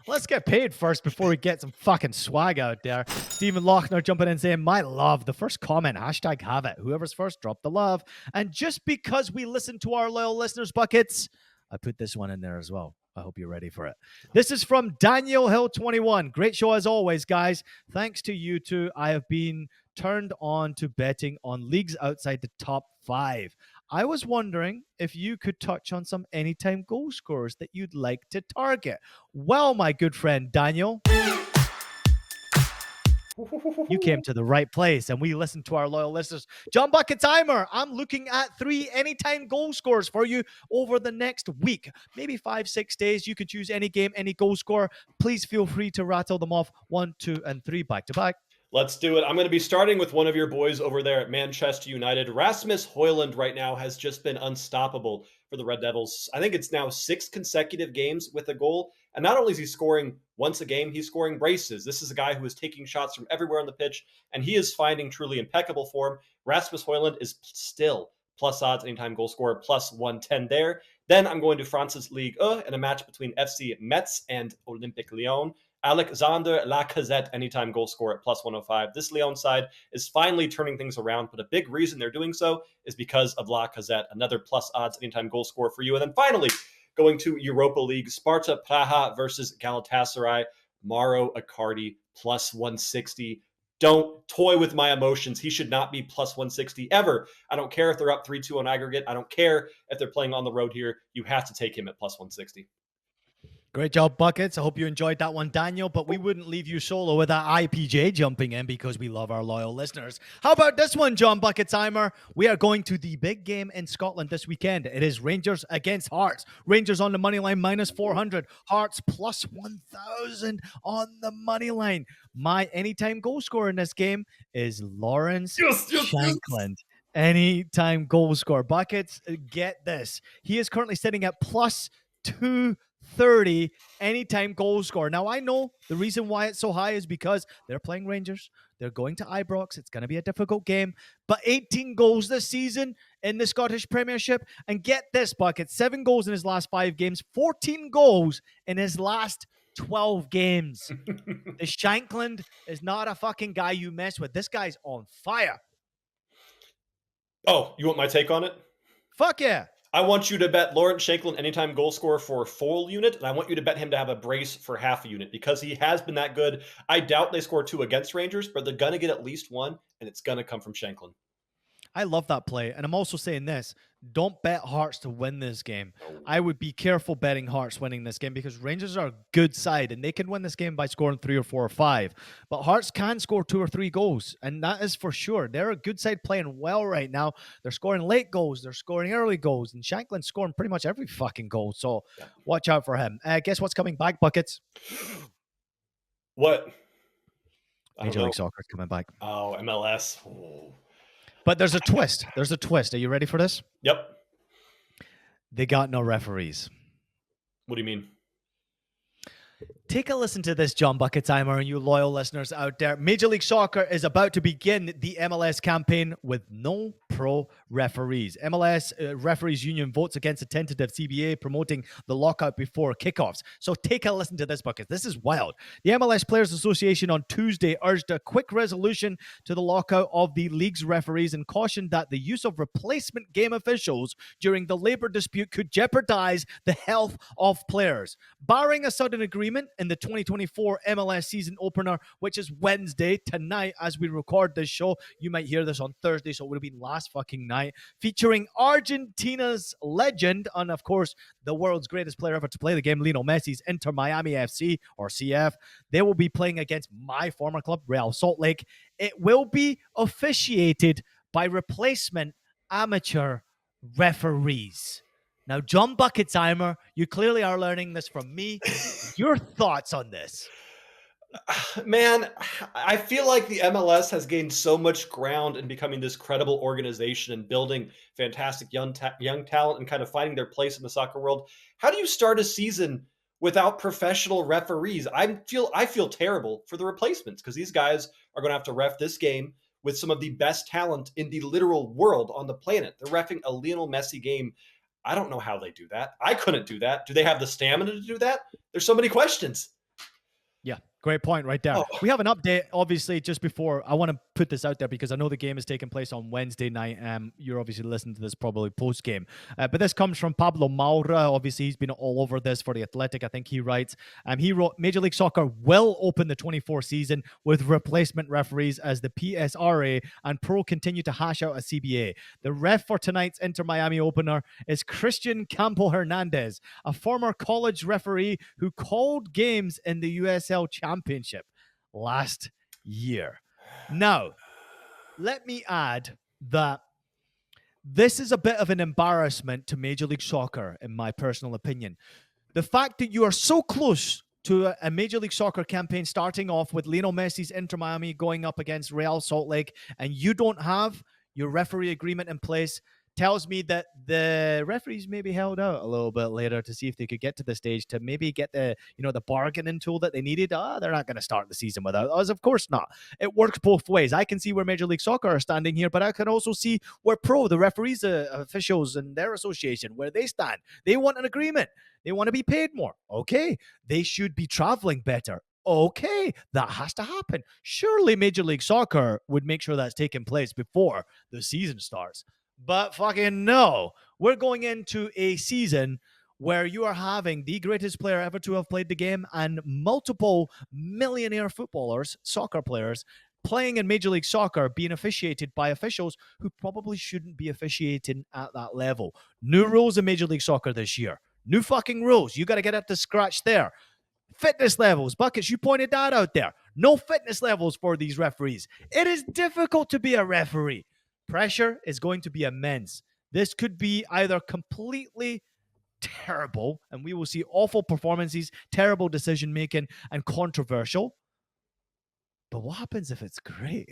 Let's get paid first before we get some fucking swag out there. Stephen Lochner jumping in saying, my love, the first comment, hashtag have it. Whoever's first, drop the love. And just because we listen to our loyal listeners, Buckets, I put this one in there as well. I hope you're ready for it. This is from Daniel Hill 21. Great show as always, guys. Thanks to you two, I have been turned on to betting on leagues outside the top 5. I was wondering if you could touch on some anytime goal scorers that you'd like to target. Well, my good friend Daniel, you came to the right place, and we listened to our loyal listeners. John Bucketsheimer, I'm looking at 3 anytime goal scorers for you over the next week, maybe 5-6 days. You could choose any game, any goal scorer. Please feel free to rattle them off 1, 2, and 3 back to back. Let's do it. I'm going to be starting with one of your boys over there at Manchester United. Rasmus Højlund right now has just been unstoppable for the Red Devils. I think it's now 6 consecutive games with a goal. And not only is he scoring once a game, he's scoring braces. This is a guy who is taking shots from everywhere on the pitch, and he is finding truly impeccable form. Rasmus Højlund is still plus odds anytime goal scorer, plus 110 there. Then I'm going to France's Ligue 1 in a match between FC Metz and Olympique Lyon. Alexander Lacazette, anytime goal scorer at plus 105. This Lyon side is finally turning things around, but a big reason they're doing so is because of Lacazette, another plus odds anytime goal scorer for you. And then finally, going to Europa League, Sparta Praha versus Galatasaray, Mauro Icardi, plus 160. Don't toy with my emotions. He should not be plus 160 ever. I don't care if they're up 3-2 on aggregate. I don't care if they're playing on the road here. You have to take him at plus 160. Great job, Buckets. I hope you enjoyed that one, Daniel, but we wouldn't leave you solo with that IPJ jumping in because we love our loyal listeners. How about this one, John Bucketsheimer? We are going to the big game in Scotland this weekend. It is Rangers against Hearts. Rangers on the money line, minus 400. Hearts plus 1,000 on the money line. My anytime goal scorer in this game is Lawrence Shankland. Anytime goal scorer. Buckets, get this. He is currently sitting at plus 2,000. 30 anytime goal scorer. Now, I know the reason why it's so high is because they're playing Rangers. They're going to Ibrox. It's going to be a difficult game. But 18 goals this season in the Scottish Premiership. And get this, Bucket, 7 goals in his last 5 games, 14 goals in his last 12 games. The Shankland is not a fucking guy you mess with. This guy's on fire. Oh, you want my take on it? Fuck yeah. I want you to bet Lawrence Shankland anytime goal scorer for a full unit, and I want you to bet him to have a brace for half a unit because he has been that good. I doubt they score 2 against Rangers, but they're going to get at least 1, and it's going to come from Shankland. I love that play. And I'm also saying this. Don't bet Hearts to win this game. I would be careful betting Hearts winning this game because Rangers are a good side and they can win this game by scoring 3 or 4 or 5. But Hearts can score 2 or 3 goals, and that is for sure. They're a good side playing well right now. They're scoring late goals. They're scoring early goals. And Shankland's scoring pretty much every fucking goal. So watch out for him. Guess what's coming back, Buckets? What? Major League Soccer is coming back. Oh, MLS. Oh. But there's a twist. There's a twist. Are you ready for this? Yep. They got no referees. What do you mean? Take a listen to this, John Bucketimer, and you loyal listeners out there. Major League Soccer is about to begin the MLS campaign with no pro referees. MLS Referees Union votes against a tentative CBA promoting the lockout before kickoffs. So take a listen to this, Bucket. This is wild. The MLS Players Association on Tuesday urged a quick resolution to the lockout of the league's referees and cautioned that the use of replacement game officials during the labor dispute could jeopardize the health of players. Barring a sudden agreement in the 2024 MLS season opener, which is Wednesday tonight as we record this show. You might hear this on Thursday, so it would have been last fucking night. Featuring Argentina's legend and, of course, the world's greatest player ever to play the game, Lionel Messi's Inter Miami FC, or CF. They will be playing against my former club, Real Salt Lake. It will be officiated by replacement amateur referees. Now, John Bucketimer, you clearly are learning this from me. Your thoughts on this? Man, I feel like the MLS has gained so much ground in becoming this credible organization and building fantastic young talent and kind of finding their place in the soccer world. How do you start a season without professional referees? I feel terrible for the replacements because these guys are going to have to ref this game with some of the best talent in the literal world on the planet. They're reffing a Lionel Messi game. I don't know how they do that. I couldn't do that. Do they have the stamina to do that? There's so many questions. Yeah, great point right there. We have an update, obviously, just before. I want to put this out there because I know the game is taking place on Wednesday night. You're obviously listening to this probably post-game. But this comes from Pablo Maura. Obviously, he's been all over this for The Athletic. I think he writes. He wrote, Major League Soccer will open the 24 season with replacement referees as the PSRA and Pro continue to hash out a CBA. The ref for tonight's Inter Miami opener is Christian Campo Hernandez, a former college referee who called games in the USL Championship last year. Now, let me add that this is a bit of an embarrassment to Major League Soccer, in my personal opinion. The fact that you are so close to a Major League Soccer campaign starting off with Lionel Messi's Inter Miami going up against Real Salt Lake, and you don't have your referee agreement in place, tells me that the referees maybe held out a little bit later to see if they could get to the stage to maybe get the bargaining tool that they needed. They're not going to start the season without us. Of course not. It works both ways. I can see where Major League Soccer are standing here, but I can also see where the referees, officials and their association, where they stand. They want an agreement. They want to be paid more. Okay. They should be traveling better. Okay, that has to happen. Surely Major League Soccer would make sure that's taking place before the season starts. But fucking no. We're going into a season where you are having the greatest player ever to have played the game and multiple millionaire footballers, soccer players, playing in Major League Soccer being officiated by officials who probably shouldn't be officiating at that level. New rules in Major League Soccer this year. New fucking rules. You got to get up to scratch there. Fitness levels. Buckets, you pointed that out there. No fitness levels for these referees. It is difficult to be a referee. Pressure is going to be immense. This could be either completely terrible, and we will see awful performances, terrible decision-making, and controversial. But what happens if it's great?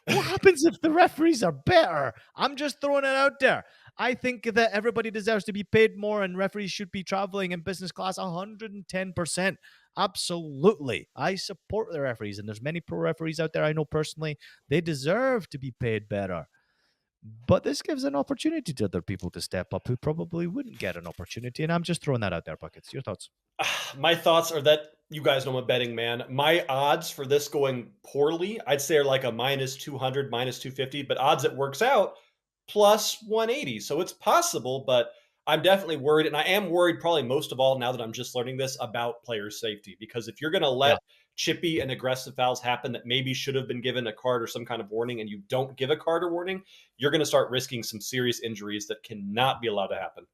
What happens if the referees are better? I'm just throwing it out there. I think that everybody deserves to be paid more and referees should be traveling in business class 110%. Absolutely. I support the referees, and there's many pro referees out there I know personally. They deserve to be paid better. But this gives an opportunity to other people to step up who probably wouldn't get an opportunity. And I'm just throwing that out there, Buckets. Your thoughts? My thoughts are that you guys know I'm a betting man. My odds for this going poorly, I'd say are like a minus 200, minus 250, but odds it works out plus 180. So it's possible, but I'm definitely worried. And I am worried probably most of all now that I'm just learning this about player safety. Because if you're going to let chippy and aggressive fouls happen that maybe should have been given a card or some kind of warning and you don't give a card or warning, you're going to start risking some serious injuries that cannot be allowed to happen.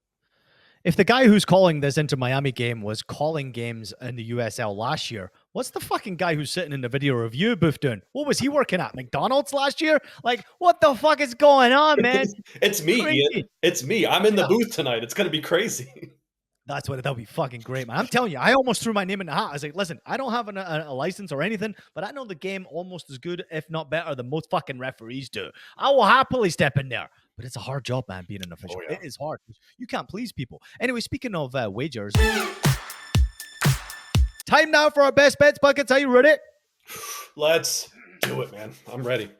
If the guy who's calling this Inter Miami game was calling games in the USL last year, what's the fucking guy who's sitting in the video review booth doing? What was he working at? McDonald's last year? Like, what the fuck is going on, man? It's me, Ian. It's me. I'm in the booth tonight. It's going to be crazy. That'll be fucking great, man. I'm telling you, I almost threw my name in the hat. I was like, listen, I don't have a license or anything, but I know the game almost as good, if not better, than most fucking referees do. I will happily step in there. But it's a hard job, man, being an official. It is hard. You can't please people. Anyway, speaking of wagers, time now for our best bets, Buckets. Are you ready? Let's do it, man. I'm ready.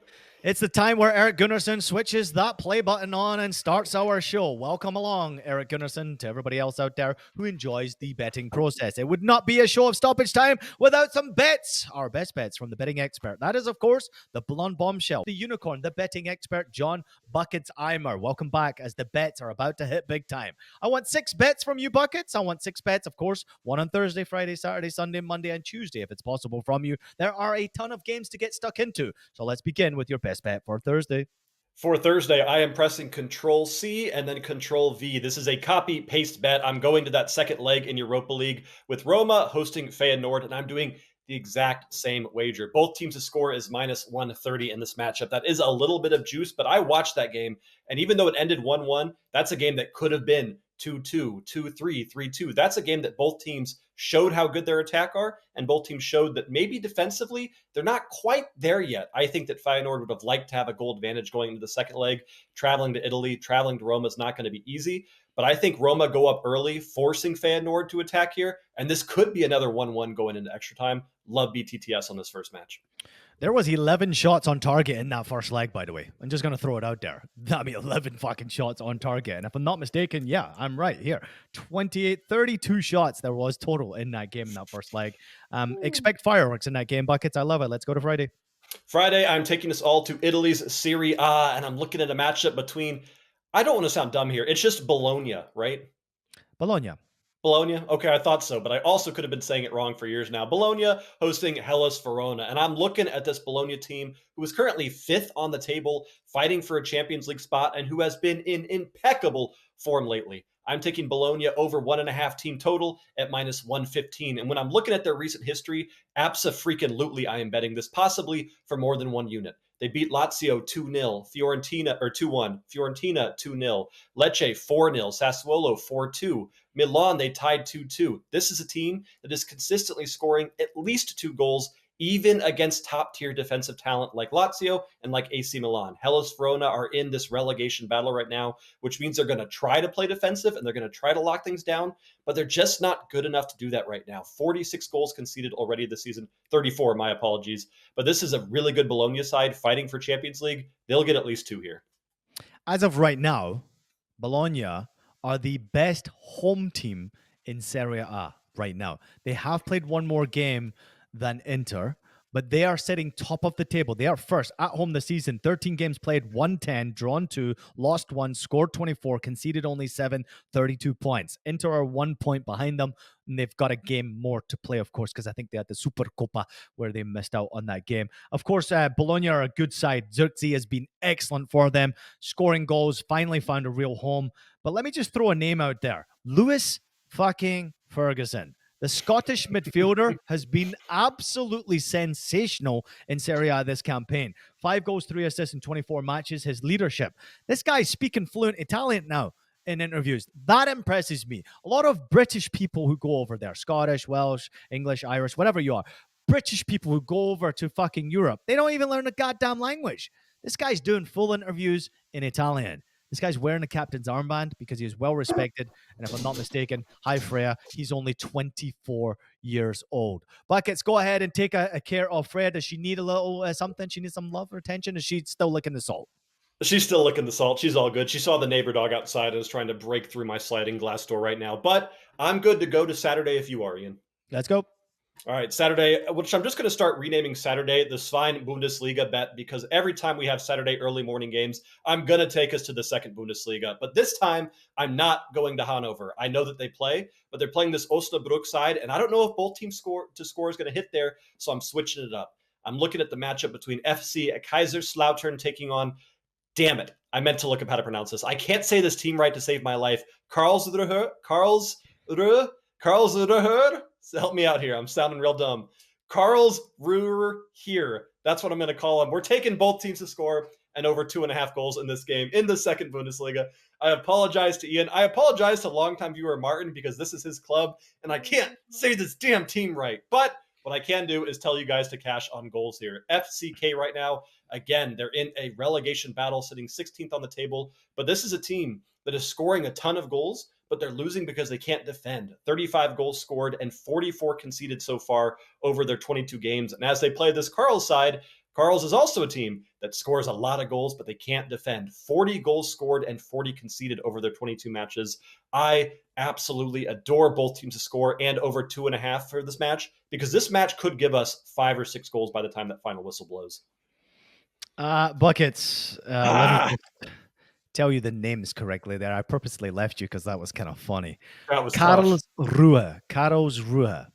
It's the time where Eric Gunnarsson switches that play button on and starts our show. Welcome along, Eric Gunnarsson, to everybody else out there who enjoys the betting process. It would not be a show of stoppage time without some bets. Our best bets from the betting expert. That is, of course, the blonde bombshell, the unicorn, the betting expert, John Buckets Eimer. Welcome back as the bets are about to hit big time. I want 6 bets from you, Buckets. I want 6 bets, of course, one on Thursday, Friday, Saturday, Sunday, Monday, and Tuesday, if it's possible from you. There are a ton of games to get stuck into. So let's begin with your best bet for Thursday. For Thursday, I am pressing Control C and then Control V. This is a copy paste bet. I'm going to that second leg in Europa League with Roma hosting Feyenoord, and I'm doing the exact same wager. Both teams to score is minus 130 in this matchup. That is a little bit of juice, but I watched that game, and even though it ended 1-1, that's a game that could have been 2-2, 2-3, 3-2. That's a game that both teams showed how good their attack are, and both teams showed that maybe defensively, they're not quite there yet. I think that Feyenoord would have liked to have a goal advantage going into the second leg. Traveling to Italy, traveling to Roma is not going to be easy, but I think Roma go up early, forcing Feyenoord to attack here, and this could be another 1-1 going into extra time. Love BTTS on this first match. There was 11 shots on target in that first leg, by the way. I'm just going to throw it out there. I mean, 11 fucking shots on target. And if I'm not mistaken, yeah, I'm right here. 32 shots there was total in that game in that first leg. Expect fireworks in that game, Buckets. I love it. Let's go to Friday. Friday, I'm taking us all to Italy's Serie A, and I'm looking at a matchup between, I don't want to sound dumb here, it's just Bologna, right? Bologna. Okay, I thought so, but I also could have been saying it wrong for years now. Bologna hosting Hellas Verona, and I'm looking at this Bologna team who is currently 5th on the table, fighting for a Champions League spot, and who has been in impeccable form lately. I'm taking Bologna over 1.5 team total at minus 115. And when I'm looking at their recent history, abso-freaking-lutely, I am betting this possibly for more than one unit. They beat Lazio 2-0, Fiorentina 2-0, Lecce 4-0, Sassuolo 4-2, Milan they tied 2-2. This is a team that is consistently scoring at least 2 goals, even against top-tier defensive talent like Lazio and like AC Milan. Hellas Verona are in this relegation battle right now, which means they're going to try to play defensive and they're going to try to lock things down, but they're just not good enough to do that right now. 46 goals conceded already this season, 34, my apologies. But this is a really good Bologna side fighting for Champions League. They'll get at least 2 here. As of right now, Bologna are the best home team in Serie A right now. They have played one more game than Inter, but they are sitting top of the table. They are first at home this season. 13 games played, 110, drawn 2, lost 1, scored 24, conceded only 7, 32 points. Inter are 1 point behind them, and they've got a game more to play, of course, because I think they had the Supercoppa where they missed out on that game. Of course, Bologna are a good side. Xerxes has been excellent for them, scoring goals, finally found a real home. But let me just throw a name out there. Lewis fucking Ferguson. The Scottish midfielder has been absolutely sensational in Serie A this campaign. 5 goals, 3 assists in 24 matches. His leadership. This guy's speaking fluent Italian now in interviews. That impresses me. A lot of British people who go over there, Scottish, Welsh, English, Irish, whatever you are, British people who go over to fucking Europe, they don't even learn the goddamn language. This guy's doing full interviews in Italian. This guy's wearing a captain's armband because he is well respected. And if I'm not mistaken, hi Freya, he's only 24 years old. Buckets, go ahead and take a care of Freya. Does she need a little something? She needs some love or attention? Is she still licking the salt? She's still licking the salt. She's all good. She saw the neighbor dog outside and is trying to break through my sliding glass door right now. But I'm good to go to Saturday if you are, Ian. Let's go. All right, Saturday, which I'm just going to start renaming Saturday the Svein Bundesliga bet, because every time we have Saturday early morning games, I'm going to take us to the second Bundesliga. But this time, I'm not going to Hanover. I know that they play, but they're playing this Osnabrück side, and I don't know if both teams score is going to hit there, so I'm switching it up. I'm looking at the matchup between FC Kaiserslautern taking on, damn it, I meant to look up how to pronounce this. I can't say this team right to save my life. Karlsruhe. So help me out here. I'm sounding real dumb. Karlsruhe here. That's what I'm going to call them. We're taking both teams to score and over 2.5 goals in this game in the second Bundesliga. I apologize to Ian. I apologize to longtime viewer Martin because this is his club and I can't say this damn team right. But what I can do is tell you guys to cash on goals here. FCK right now, again, they're in a relegation battle sitting 16th on the table. But this is a team that is scoring a ton of goals, but they're losing because they can't defend. 35 goals scored and 44 conceded so far over their 22 games. And as they play this Karls side, Karls is also a team that scores a lot of goals, but they can't defend. 40 goals scored and 40 conceded over their 22 matches. I absolutely adore both teams to score and over 2.5 for this match, because this match could give us 5 or 6 goals by the time that final whistle blows. Buckets. Let me tell you the names correctly there. I purposely left you because that was kind of funny. That was Karlsruhe. Karlsruhe.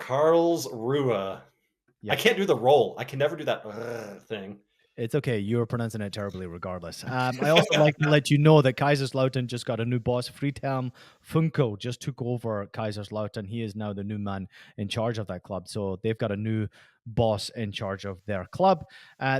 Karlsruhe. Yep. I can't do the roll. I can never do that thing. It's okay. You're pronouncing it terribly regardless. I also like to let you know that Kaiserslautern just got a new boss. Friedhelm Funkel just took over Kaiserslautern. He is now the new man in charge of that club. So they've got a new boss in charge of their club.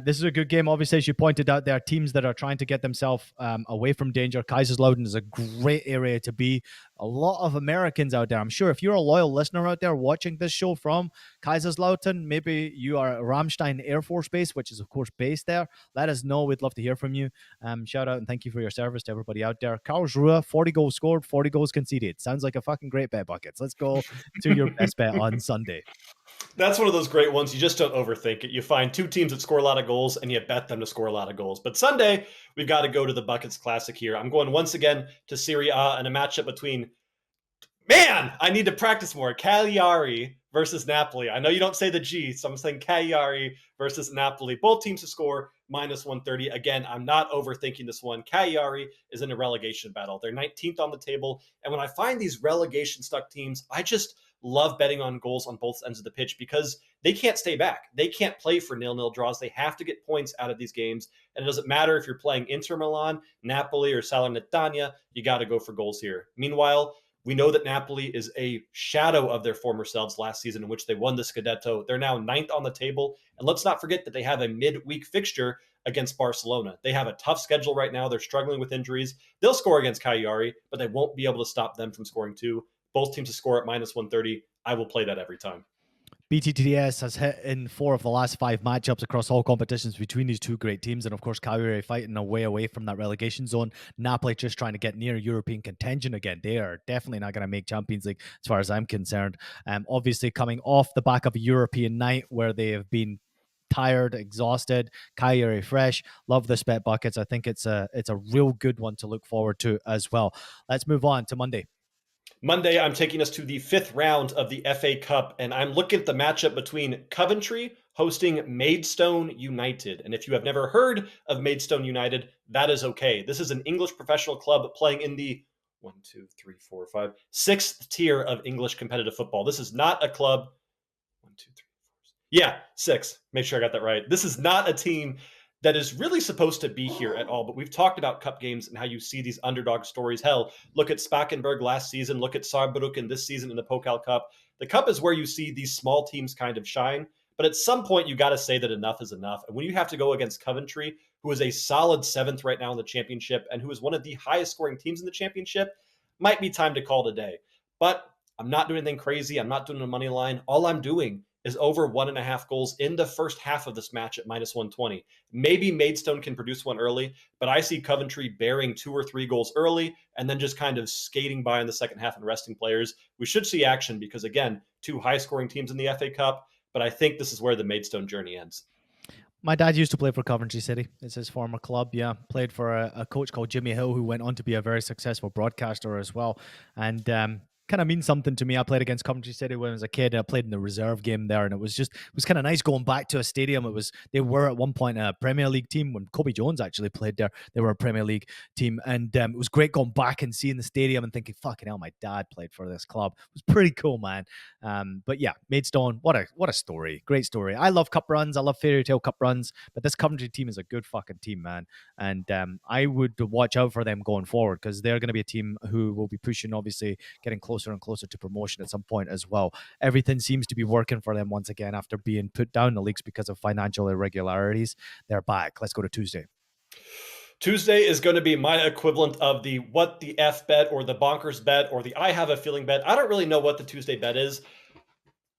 This is a good game. Obviously, as you pointed out, there are teams that are trying to get themselves away from danger. Kaiserslautern is a great area to be. A lot of Americans out there. I'm sure if you're a loyal listener out there watching this show from Kaiserslautern, maybe you are at Ramstein Air Force Base, which is, of course, based there. Let us know. We'd love to hear from you. Shout out and thank you for your service to everybody out there. Karlsruhe, 40 goals scored, 40 goals conceded. Sounds like a fucking great bet, Buckets. Let's go to your best bet on Sunday. That's one of those great ones. You just don't overthink it. You find two teams that score a lot of goals and you bet them to score a lot of goals. But Sunday, we've got to go to the Buckets Classic here. I'm going once again to Serie A and a matchup between, man, I need to practice more, Cagliari versus Napoli. I know you don't say the G, so I'm saying Cagliari versus Napoli. Both teams to score -130. Again, I'm not overthinking this one. Cagliari is in a relegation battle. They're 19th on the table. And when I find these relegation-stuck teams, I just love betting on goals on both ends of the pitch because they can't stay back. They can't play for 0-0 draws. They have to get points out of these games. And it doesn't matter if you're playing Inter Milan, Napoli, or Salernitana, you got to go for goals here. Meanwhile, we know that Napoli is a shadow of their former selves last season in which they won the Scudetto. They're now 9th on the table. And let's not forget that they have a midweek fixture against Barcelona. They have a tough schedule right now. They're struggling with injuries. They'll score against Cagliari, but they won't be able to stop them from scoring too. Both teams to score at -130. I will play that every time. BTTS has hit in 4 of the last 5 matchups across all competitions between these two great teams. And of course, Cagliari fighting away from that relegation zone. Napoli just trying to get near European contention again. They are definitely not going to make Champions League as far as I'm concerned. Obviously, coming off the back of a European night where they have been tired, exhausted, Cagliari fresh. Love this bet, Buckets. I think it's a real good one to look forward to as well. Let's move on to Monday. Monday, I'm taking us to the 5th round of the FA Cup, and I'm looking at the matchup between Coventry hosting Maidstone United. And if you have never heard of Maidstone United, that is okay. This is an English professional club playing in the 6th tier of English competitive football. This is not a club. 6. Make sure I got that right. This is not a team that is really supposed to be here at all. But we've talked about cup games and how you see these underdog stories. Hell, look at Spakenburg last season. Look at Saarbrücken this season in the Pokal Cup. The cup is where you see these small teams kind of shine. But at some point, you got to say that enough is enough. And when you have to go against Coventry, who is a solid 7th right now in the championship and who is one of the highest scoring teams in the championship, might be time to call it a day. But I'm not doing anything crazy. I'm not doing a money line. All I'm doing is over 1.5 goals in the first half of this match at -120. Maybe Maidstone can produce one early, but I see Coventry bearing 2 or 3 goals early and then just kind of skating by in the second half and resting players. We should see action because, again, 2 high-scoring teams in the FA Cup, but I think this is where the Maidstone journey ends. My dad used to play for Coventry City. It's his former club. Yeah, played for a coach called Jimmy Hill, who went on to be a very successful broadcaster as well. And kind of means something to me. I played against Coventry City when I was a kid. I played in the reserve game there, and it was kind of nice going back to a stadium. They were at one point a Premier League team when Kobe Jones actually played there. They were a Premier League team, and it was great going back and seeing the stadium and thinking, "Fucking hell, my dad played for this club." It was pretty cool, man. But yeah, Maidstone, what a story, great story. I love cup runs. I love fairy tale cup runs, but this Coventry team is a good fucking team, man. And I would watch out for them going forward because they're going to be a team who will be pushing, obviously, getting closer and closer to promotion at some point as well. Everything seems to be working for them once again after being put down the leagues because of financial irregularities. They're back. Let's go to Tuesday. Tuesday is going to be my equivalent of the what the F bet or the bonkers bet or the I have a feeling bet. I don't really know what the Tuesday bet is.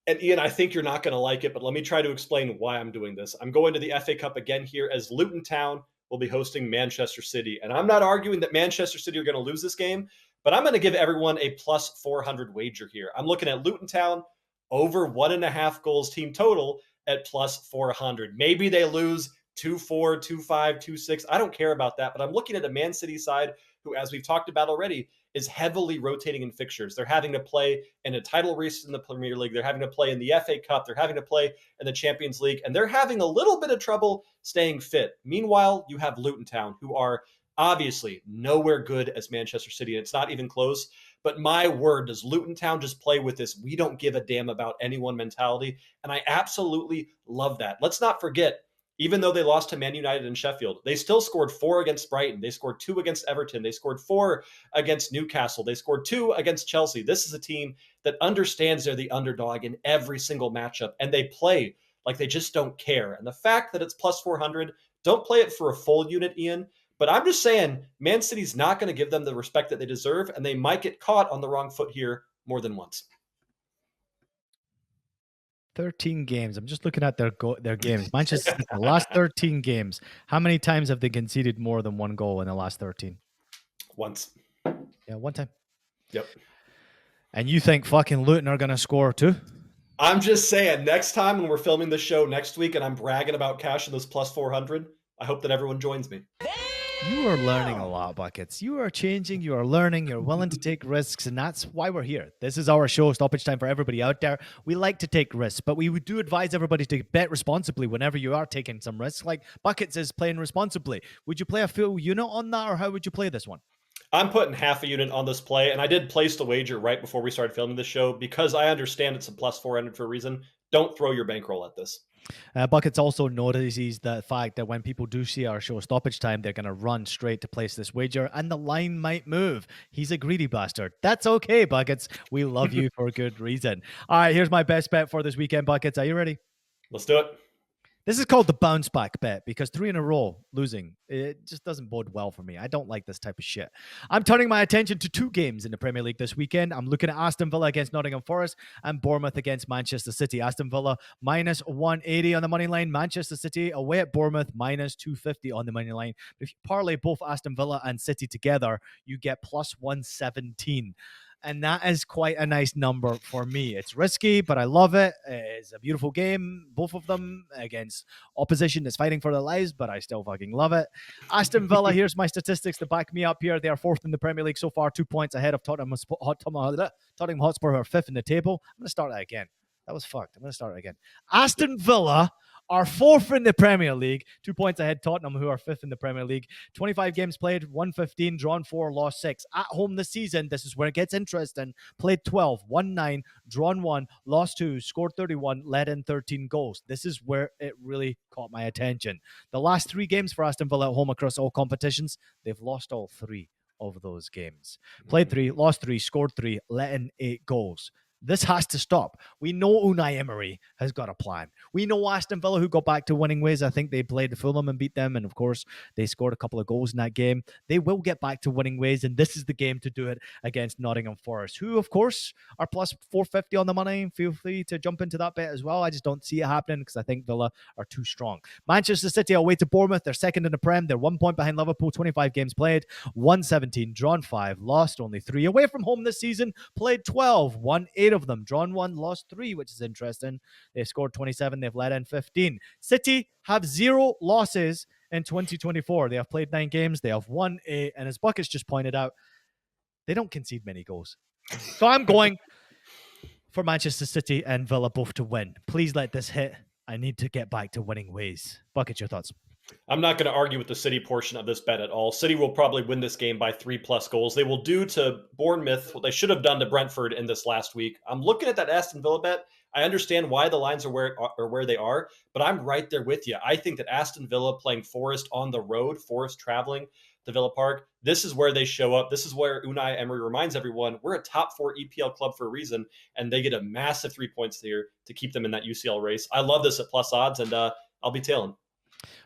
And Ian, I think you're not going to like it, but let me try to explain why I'm doing this. I'm going to the FA Cup again here as Luton Town will be hosting Manchester City. And I'm not arguing that Manchester City are going to lose this game, but I'm going to give everyone a plus 400 wager here. I'm looking at Luton Town over 1.5 goals team total at plus 400. Maybe they lose 2-4, 2-5, 2-6. I don't care about that, but I'm looking at a Man City side who, as we've talked about already, is heavily rotating in fixtures. They're having to play in a title race in the Premier League. They're having to play in the FA Cup. They're having to play in the Champions League, and they're having a little bit of trouble staying fit. Meanwhile, you have Luton Town, who are obviously nowhere good as Manchester City, and it's not even close. But my word, does Luton Town just play with this we don't give a damn about anyone mentality? And I absolutely love that. Let's not forget, even though they lost to Man United and Sheffield, they still scored 4 against Brighton. They scored 2 against Everton. They scored 4 against Newcastle. They scored 2 against Chelsea. This is a team that understands they're the underdog in every single matchup, and they play like they just don't care. And the fact that it's plus 400, don't play it for a full unit, Ian. But I'm just saying, Man City's not going to give them the respect that they deserve, and they might get caught on the wrong foot here more than once. 13 games. I'm just looking at their games. Manchester City, the last 13 games. How many times have they conceded more than 1 goal in the last 13? Once. Yeah, 1 time. Yep. And you think fucking Luton are going to score too? I'm just saying, next time when we're filming the show next week and I'm bragging about cashing this plus 400, I hope that everyone joins me. You are learning a lot, Buckets. You are changing, you are learning, you're willing to take risks, and that's why we're here. This is our show, Stoppage Time, for everybody out there. We like to take risks, but we do advise everybody to bet responsibly whenever you are taking some risks. Like Buckets is playing responsibly. Would you play a full unit on that, or how would you play this one? I'm putting half a unit on this play, and I did place the wager right before we started filming this show because I understand it's a plus 400 for a reason. Don't throw your bankroll at this. Buckets also notices the fact that when people do see our show Stoppage Time, they're going to run straight to place this wager, and the line might move. He's a greedy bastard. That's okay, Buckets. We love you for a good reason. All right, here's my best bet for this weekend, Buckets. Are you ready? Let's do it. This is called the bounce back bet because 3 in a row losing, it just doesn't bode well for me. I don't like this type of shit. I'm turning my attention to 2 games in the Premier League this weekend. I'm looking at Aston Villa against Nottingham Forest and Bournemouth against Manchester City. Aston Villa minus 180 on the money line. Manchester City away at Bournemouth minus 250 on the money line. But if you parlay both Aston Villa and City together, you get plus 117. And that is quite a nice number for me. It's risky, but I love it. It's a beautiful game, both of them against opposition that's fighting for their lives, but I still fucking love it. Aston Villa, here's my statistics to back me up here. They are 4th in the Premier League so far, 2 points ahead of Tottenham Hotspur, who are 5th in the table. I'm going to start that again. That was fucked. I'm going to start it again. Aston Villa are 4th in the Premier League, 2 points ahead Tottenham, who are 5th in the Premier League. 25 games played, won 15, drawn 4, lost 6. At home this season, this is where it gets interesting. Played 12, won 9, drawn 1, lost 2, scored 31, led in 13 goals. This is where it really caught my attention. The last 3 games for Aston Villa at home across all competitions, they've lost all 3 of those games. Played 3, lost 3, scored 3, let in 8 goals. This has to stop. We know Unai Emery has got a plan. We know Aston Villa, who got back to winning ways. I think they played Fulham and beat them. And of course, they scored a couple of goals in that game. They will get back to winning ways. And this is the game to do it against Nottingham Forest, who, of course, are plus 450 on the money. Feel free to jump into that bet as well. I just don't see it happening because I think Villa are too strong. Manchester City away to Bournemouth. They're second in the Prem. They're 1 point behind Liverpool. 25 games played. 117, drawn 5, lost only 3. Away from home this season, played 12, won 8 of them, drawn 1, lost 3, which is interesting. They scored 27, they've let in 15. City have 0 losses in 2024. They have played 9 games, they have won 8, and as Buckets just pointed out, they don't concede many goals. So I'm going for Manchester City and Villa both to win. Please let this hit. I need to get back to winning ways. Buckets, your thoughts? I'm not going to argue with the City portion of this bet at all. City will probably win this game by 3+ goals. They will do to Bournemouth what they should have done to Brentford in this last week. I'm looking at that Aston Villa bet. I understand why the lines are where they are, but I'm right there with you. I think that Aston Villa playing Forest on the road, Forest traveling to Villa Park, this is where they show up. This is where Unai Emery reminds everyone we're a top 4 EPL club for a reason, and they get a massive 3 points here to keep them in that UCL race. I love this at plus odds, and I'll be tailing.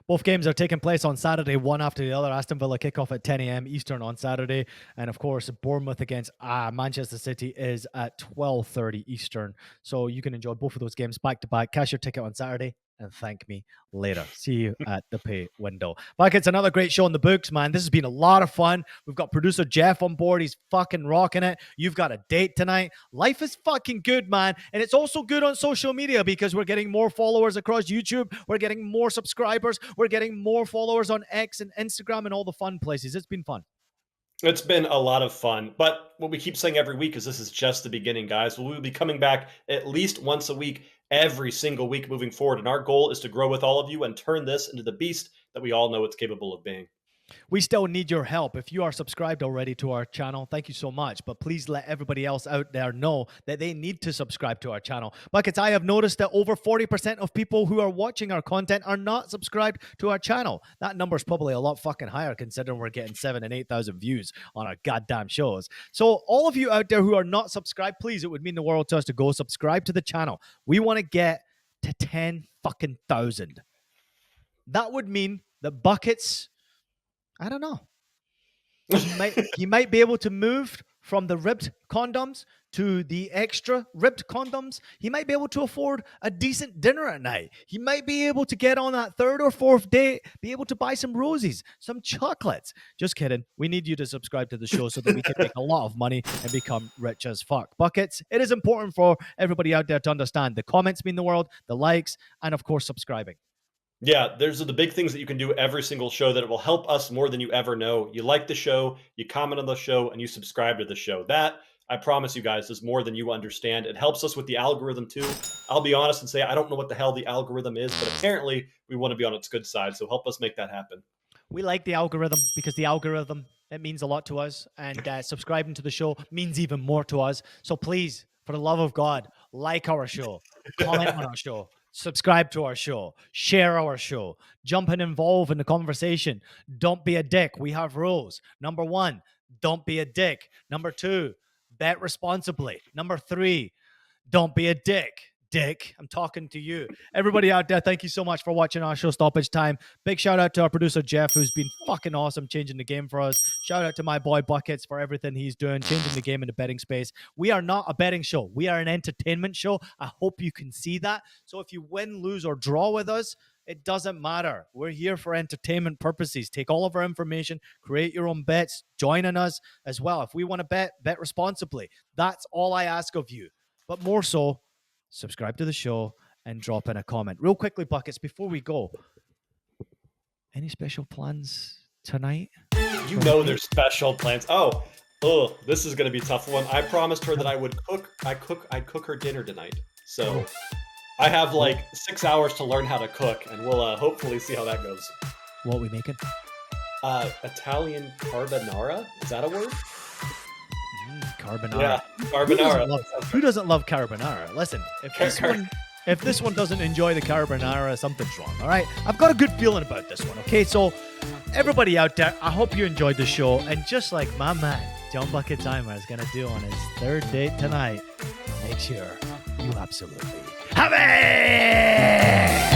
Both games are taking place on Saturday, one after the other. Aston Villa kickoff at 10 a.m. Eastern on Saturday. And of course, Bournemouth against Manchester City is at 12:30 Eastern. So you can enjoy both of those games back to back. Cash your ticket on Saturday and thank me later. See you at the pay window. But it's another great show in the books, man. This has been a lot of fun. We've got producer Jeff on board. He's fucking rocking it. You've got a date tonight. Life is fucking good, man. And it's also good on social media because we're getting more followers across YouTube. We're getting more subscribers. We're getting more followers on X and Instagram and all the fun places. It's been fun. It's been a lot of fun, but what we keep saying every week is this is just the beginning, guys. We'll be coming back at least once a week, every single week moving forward, and our goal is to grow with all of you and turn this into the beast that we all know it's capable of being. We still need your help. If you are subscribed already to our channel, thank you so much. But please let everybody else out there know that they need to subscribe to our channel. Buckets, I have noticed that over 40% of people who are watching our content are not subscribed to our channel. That number is probably a lot fucking higher considering we're getting 7,000 and 8,000 views on our goddamn shows. So all of you out there who are not subscribed, please, it would mean the world to us to go subscribe to the channel. We want to get to 10 fucking thousand. That would mean that Buckets, I don't know. He might be able to move from the ribbed condoms to the extra ribbed condoms. He might be able to afford a decent dinner at night. He might be able to get on that 3rd or 4th date, be able to buy some roses, some chocolates. Just kidding. We need you to subscribe to the show so that we can make a lot of money and become rich as fuck. Buckets, it is important for everybody out there to understand. The comments mean the world, the likes, and of course, subscribing. Yeah, there's the big things that you can do every single show that it will help us more than you ever know. You like the show, you comment on the show, and you subscribe to the show. That, I promise you guys, is more than you understand. It helps us with the algorithm too. I'll be honest and say I don't know what the hell the algorithm is, but apparently we want to be on its good side, so help us make that happen. We like the algorithm because the algorithm, it means a lot to us, and subscribing to the show means even more to us. So please, for the love of God, like our show, comment on our show, subscribe to our show, share our show, jump and involve in the conversation. Don't be a dick. We have rules. Number 1, don't be a dick. Number 2, bet responsibly. Number 3, don't be a dick. Dick, I'm talking to you. Everybody out there, thank you so much for watching our show, Stoppage Time. Big shout out to our producer, Jeff, who's been fucking awesome changing the game for us. Shout out to my boy, Buckets, for everything he's doing, changing the game in the betting space. We are not a betting show. We are an entertainment show. I hope you can see that. So if you win, lose, or draw with us, it doesn't matter. We're here for entertainment purposes. Take all of our information, create your own bets, join on us as well. If we want to bet responsibly. That's all I ask of you. But more so, subscribe to the show and drop in a comment. Real quickly, Buckets, before we go, any special plans tonight? You know there's special plans. Oh, this is going to be a tough one. I promised her that I would cook. I'd cook her dinner tonight. So I have like 6 hours to learn how to cook, and we'll hopefully see how that goes. What are we making? Italian carbonara? Is that a word? Carbonara. Yeah, carbonara. Who doesn't love carbonara? Listen, if this one doesn't enjoy the carbonara, something's wrong, all right? I've got a good feeling about this one, okay? So, everybody out there, I hope you enjoyed the show. And just like my man, John Bucket Timer, is going to do on his 3rd date tonight, make next year, you absolutely have it!